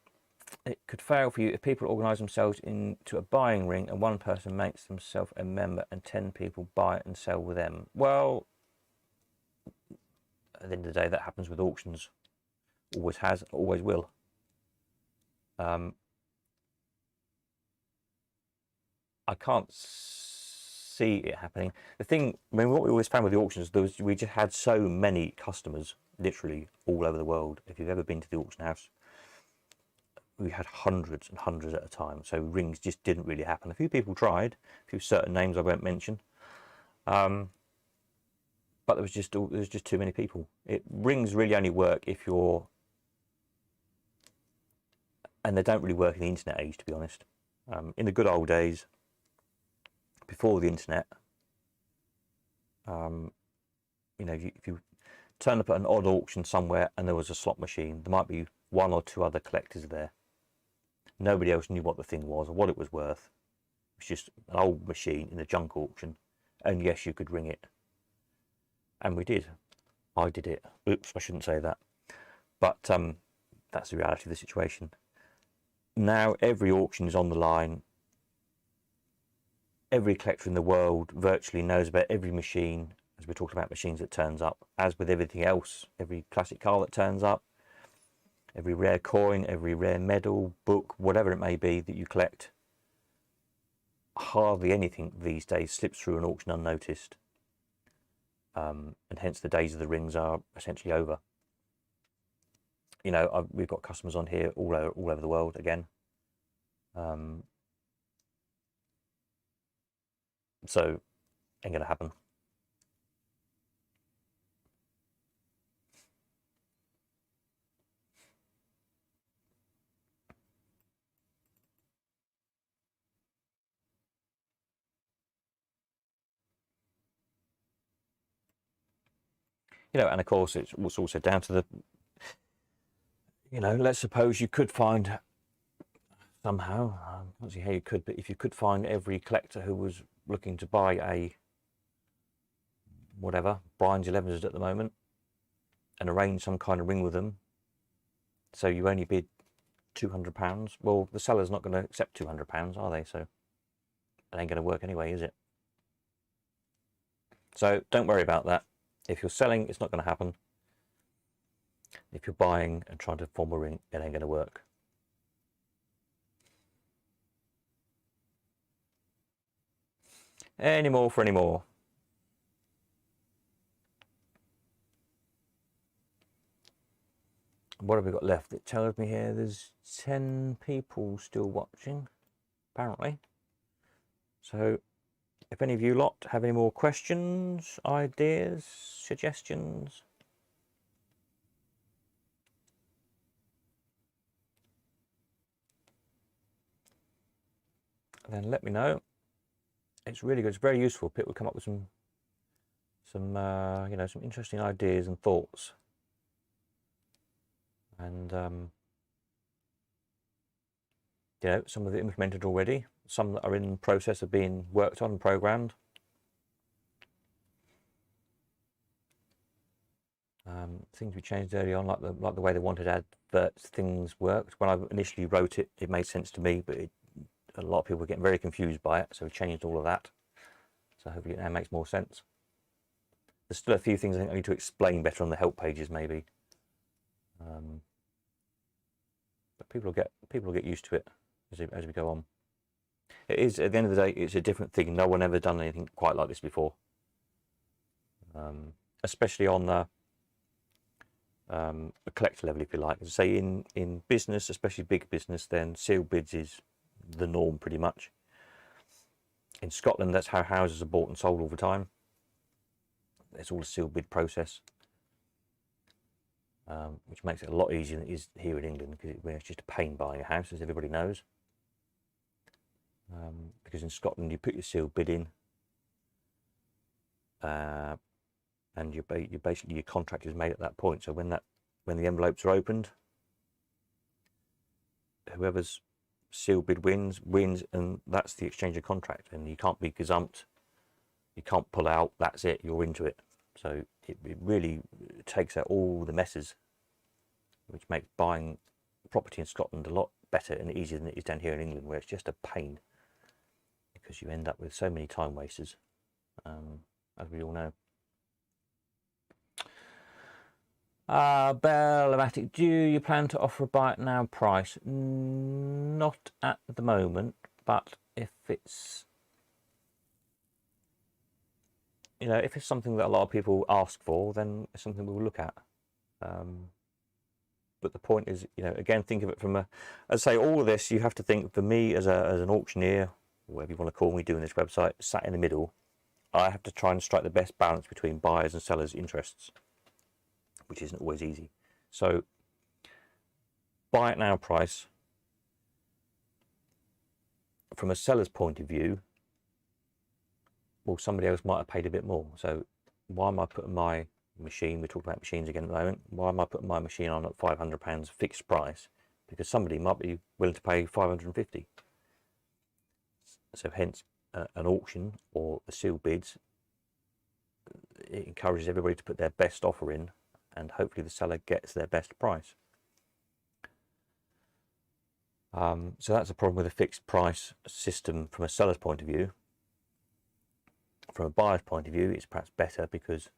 It could fail for you if people organise themselves into a buying ring and one person makes themselves a member and 10 people buy and sell with them. Well, at the end of the day, that happens with auctions. Always has, always will. I can't see it happening. The thing, I mean, what we always found with the auctions, we just had so many customers, literally all over the world. If you've ever been to the auction house, we had hundreds and hundreds at a time. So rings just didn't really happen. A few people tried, a few certain names I won't mention. But there was just too many people. Rings really only work if you're and they don't really work in the internet age, to be honest. In the good old days, before the internet, you know, if you turn up at an odd auction somewhere and there was a slot machine, there might be one or two other collectors there. Nobody else knew what the thing was or what it was worth. It was just an old machine in a junk auction, and yes, you could ring it. And we did. I did it. Oops, I shouldn't say that. But that's the reality of the situation. Now every auction is on the line. Every collector in the world virtually knows about every machine, as we talked about machines that turns up. As with everything else, every classic car that turns up, every rare coin, every rare medal, book, whatever it may be that you collect, hardly anything these days slips through an auction unnoticed. And hence the days of the rings are essentially over. You know, we've got customers on here all over the world again. So ain't gonna happen. You know, and of course it's also down to the, you know, let's suppose you could find somehow, I can't see how you could, but if you could find every collector who was looking to buy a whatever, Brian's 11s at the moment, and arrange some kind of ring with them, so you only bid £200, well, the seller's not going to accept £200, are they? So it ain't going to work anyway, is it? So don't worry about that. If you're selling, it's not going to happen. If you're buying and trying to form a ring, it ain't going to work. Any more for any more? What have we got left? It tells me here there's 10 people still watching, apparently. So if any of you lot have any more questions, ideas, suggestions, then let me know. It's really good. It's very useful. People come up with some you know, some interesting ideas and thoughts. And you know, some of it implemented already, some that are in the process of being worked on and programmed. Things we changed early on, like the way they wanted adverts, things worked. When I initially wrote it, it made sense to me, but a lot of people were getting very confused by it, so we changed all of that. So hopefully it now makes more sense. There's still a few things I think I need to explain better on the help pages, maybe. But people will get used to it as we go on. It is, at the end of the day, it's a different thing. No one ever done anything quite like this before, especially on the a collector level, if you like. As I say, in business, especially big business, then sealed bids is the norm pretty much. In Scotland, that's how houses are bought and sold all the time. It's all a sealed bid process, which makes it a lot easier than it is here in England, because it's just a pain buying a house, as everybody knows. Because in Scotland, you put your sealed bid in, and you basically your contract is made at that point. So when the envelopes are opened, whoever's sealed bid wins, and that's the exchange of contract. And you can't be gazumped, you can't pull out. That's it. You're into it. So it really takes out all the messes, which makes buying property in Scotland a lot better and easier than it is down here in England, where it's just a pain, because you end up with so many time wasters, as we all know. Bellamatic, do you plan to offer a buy it now price? Not at the moment, but if it's, you know, if it's something that a lot of people ask for, then it's something we'll look at. But the point is, you know, again, think of it from as I say, all of this, you have to think, for me as an auctioneer, whatever you want to call me doing this website, sat in the middle, I have to try and strike the best balance between buyers and sellers' interests, which isn't always easy. So buy it now price from a seller's point of view, well, somebody else might have paid a bit more. So why am I putting my machine, we're talking about machines again at the moment, why am I putting my machine on at £500 fixed price? Because somebody might be willing to pay 550. So hence an auction or the sealed bids, it encourages everybody to put their best offer in, and hopefully the seller gets their best price. So that's a problem with a fixed price system from a seller's point of view. From a buyer's point of view, it's perhaps better because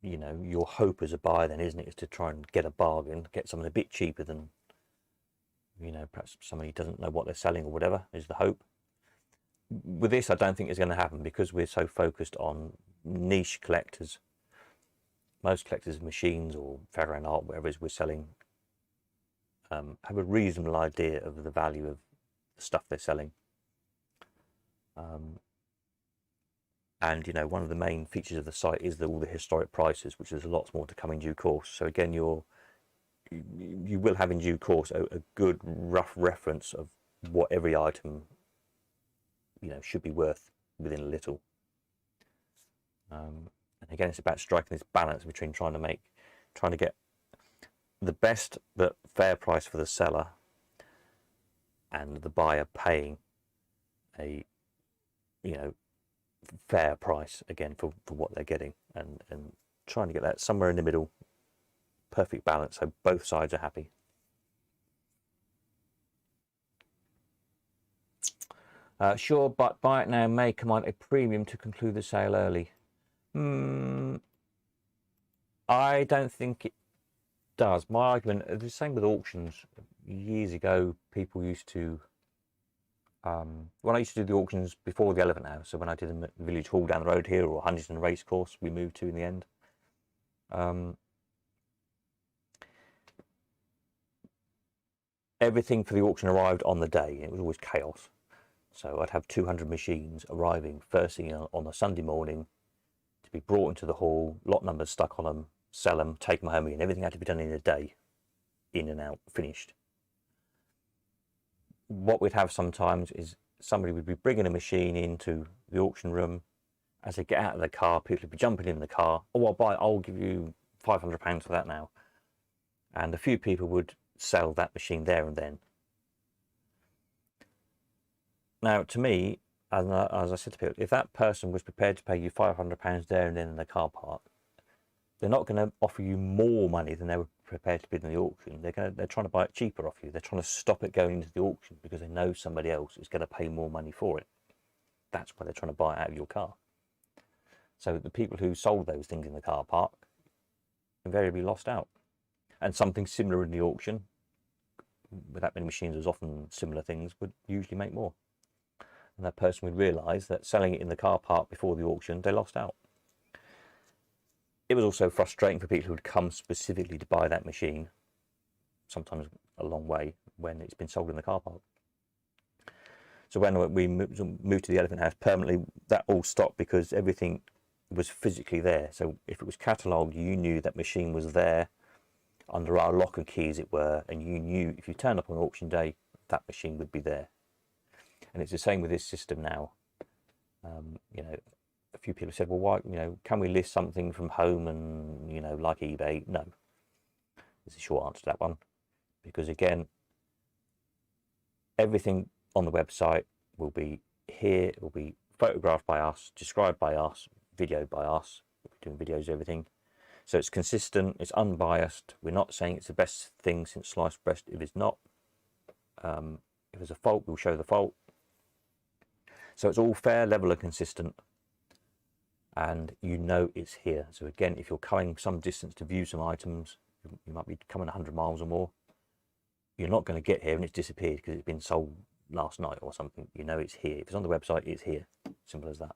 you know, your hope as a buyer then, isn't it, is to try and get a bargain, get something a bit cheaper than, you know, perhaps somebody doesn't know what they're selling or whatever, is the hope. With this, I don't think it's going to happen because we're so focused on niche collectors. Most collectors of machines or Ferro art, whatever it is we're selling, have a reasonable idea of the value of the stuff they're selling. And you know, one of the main features of the site is all the historic prices, which there's lots more to come in due course. So again, you will have in due course a good rough reference of what every item, you know, should be worth within a little. And again, it's about striking this balance between trying to get the best but fair price for the seller and the buyer paying a, you know, fair price again for what they're getting, and trying to get that somewhere in the middle, perfect balance, so both sides are happy. Sure, but buy it now may command a premium to conclude the sale early. I don't think it does. My argument, the same with auctions. Years ago, people used to, when I used to do the auctions before the Elephant House, so when I did them at the Village Hall down the road here, or Huntington Racecourse we moved to in the end, everything for the auction arrived on the day. It was always chaos. So I'd have 200 machines arriving first thing on a Sunday morning to be brought into the hall, lot numbers stuck on them, sell them, take them home again. Everything had to be done in a day, in and out, finished. What we'd have sometimes is somebody would be bringing a machine into the auction room. As they get out of the car, people would be jumping in the car. Oh, I'll give you £500 for that now. And a few people would sell that machine there and then. Now, to me, as I said to people, if that person was prepared to pay you £500 there and then in the car park, they're not going to offer you more money than they were prepared to bid in the auction. They're trying to buy it cheaper off you. They're trying to stop it going into the auction because they know somebody else is going to pay more money for it. That's why they're trying to buy it out of your car. So the people who sold those things in the car park invariably lost out. And something similar in the auction, with that many machines, there's often similar things, would usually make more. And that person would realise that selling it in the car park before the auction, they lost out. It was also frustrating for people who would come specifically to buy that machine, sometimes a long way, when it's been sold in the car park. So when we moved to the Elephant House permanently, that all stopped because everything was physically there. So if it was catalogued, you knew that machine was there under our lock and key, as it were, and you knew if you turned up on auction day, that machine would be there. And it's the same with this system now. You know, a few people said, well, why, you know, can we list something from home and, you know, like eBay? No. There's a short answer to that one. Because again, everything on the website will be here, it will be photographed by us, described by us, videoed by us. We're doing videos, everything. So it's consistent, it's unbiased. We're not saying it's the best thing since sliced breast if it's not. If there's a fault, we'll show the fault. So it's all fair, level and consistent. And you know it's here. So again, if you're coming some distance to view some items, you might be coming 100 miles or more, you're not going to get here and it's disappeared because it's been sold last night or something. You know it's here. If it's on the website, it's here. Simple as that.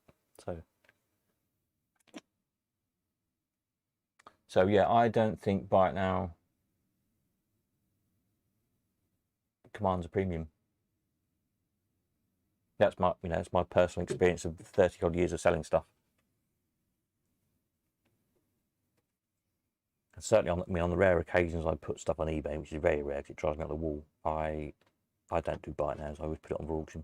So yeah, I don't think buy it now commands a premium. That's my, you know, it's my personal experience of 30 odd years of selling stuff. And certainly on the rare occasions I put stuff on eBay, which is very rare because it drives me up the wall, I don't do buy it now, so I always put it on for auction.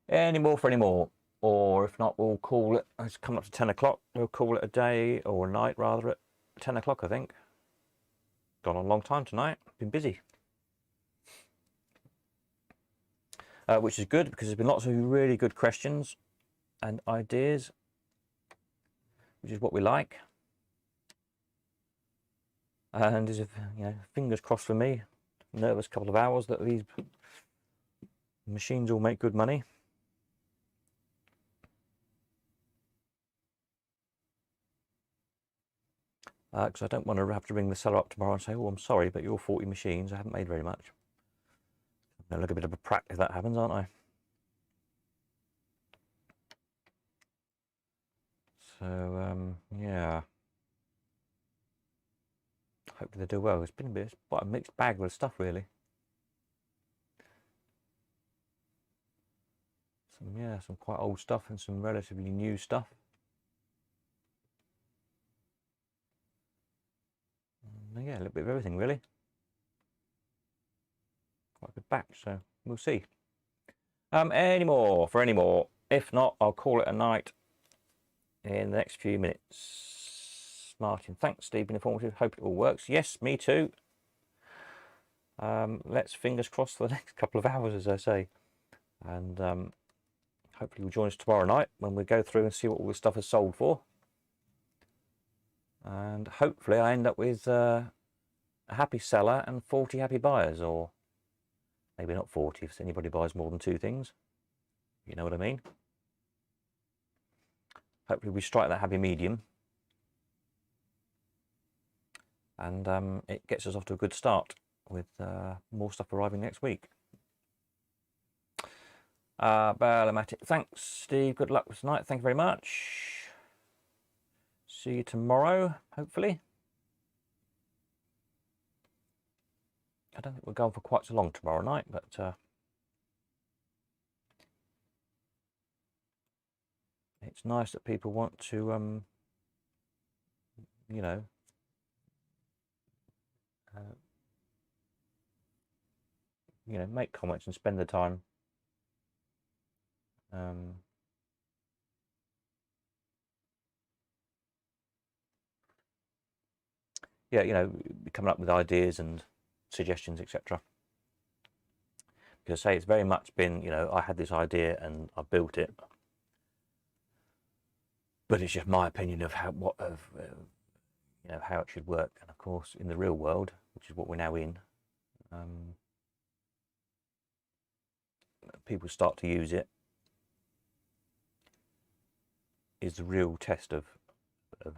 Any more for any more, or if not, we'll call it. It's coming up to 10 o'clock. We'll call it a day, or a night rather, at 10 o'clock, I think. Gone on a long time tonight. Been busy. Which is good because there's been lots of really good questions and ideas, which is what we like. And is, fingers crossed for me, nervous couple of hours that these machines will make good money. Because I don't want to have to ring the seller up tomorrow and say, oh, I'm sorry, but your 40 machines, I haven't made very much. I look a bit of a prat if that happens, aren't I? So, yeah. Hopefully they do well. It's been quite a mixed bag with stuff, really. Some quite old stuff and some relatively new stuff. And yeah, a little bit of everything, really. Quite a good batch, so we'll see. Any more? If not, I'll call it a night in the next few minutes. Martin, thanks, Steve, been informative. Hope it all works. Yes, me too. Let's fingers crossed for the next couple of hours, as I say. And hopefully you'll join us tomorrow night when we go through and see what all this stuff is sold for. And hopefully I end up with a happy seller and 40 happy buyers, or maybe not 40 if anybody buys more than 2 things. You know what I mean? Hopefully we strike that happy medium. And it gets us off to a good start with more stuff arriving next week. Ballamatic, thanks, Steve. Good luck with tonight. Thank you very much. See you tomorrow, hopefully. I don't think we're going for quite so long tomorrow night, but it's nice that people want to, make comments and spend the time. Coming up with ideas and suggestions, etc. Because I say it's very much been, I had this idea and I built it, but it's just my opinion of how it should work. And of course, in the real world, which is what we're now in, people start to use it, is the real test of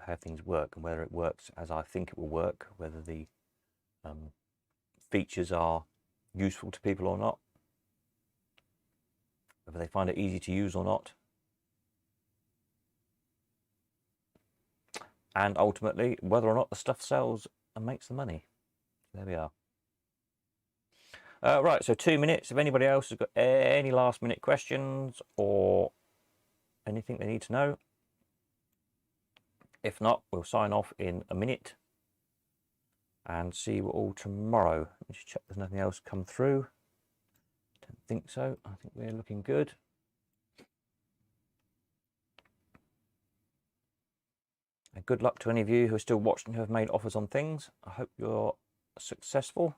how things work and whether it works as I think it will work, whether the features are useful to people or not, whether they find it easy to use or not, and ultimately whether or not the stuff sells and makes the money. There we are. Right, so 2 minutes. If anybody else has got any last minute questions or anything they need to know. If not, we'll sign off in a minute and see you all tomorrow. Let me just check there's nothing else come through. Don't think so. I think we're looking good. And good luck to any of you who are still watching who have made offers on things. I hope you're successful.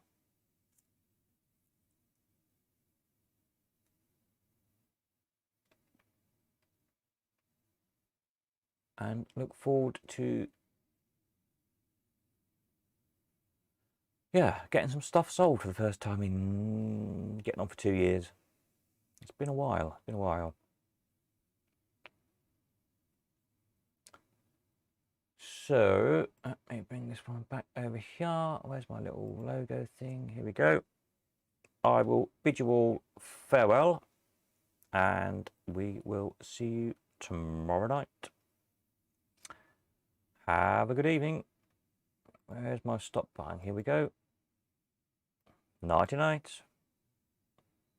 And look forward to getting some stuff sold for the first time in getting on for 2 years. It's been a while. So let me bring this one back over here. Where's my little logo thing? Here we go. I will bid you all farewell and we will see you tomorrow night. Have a good evening. Where's my stop button? Here we go. Nighty night.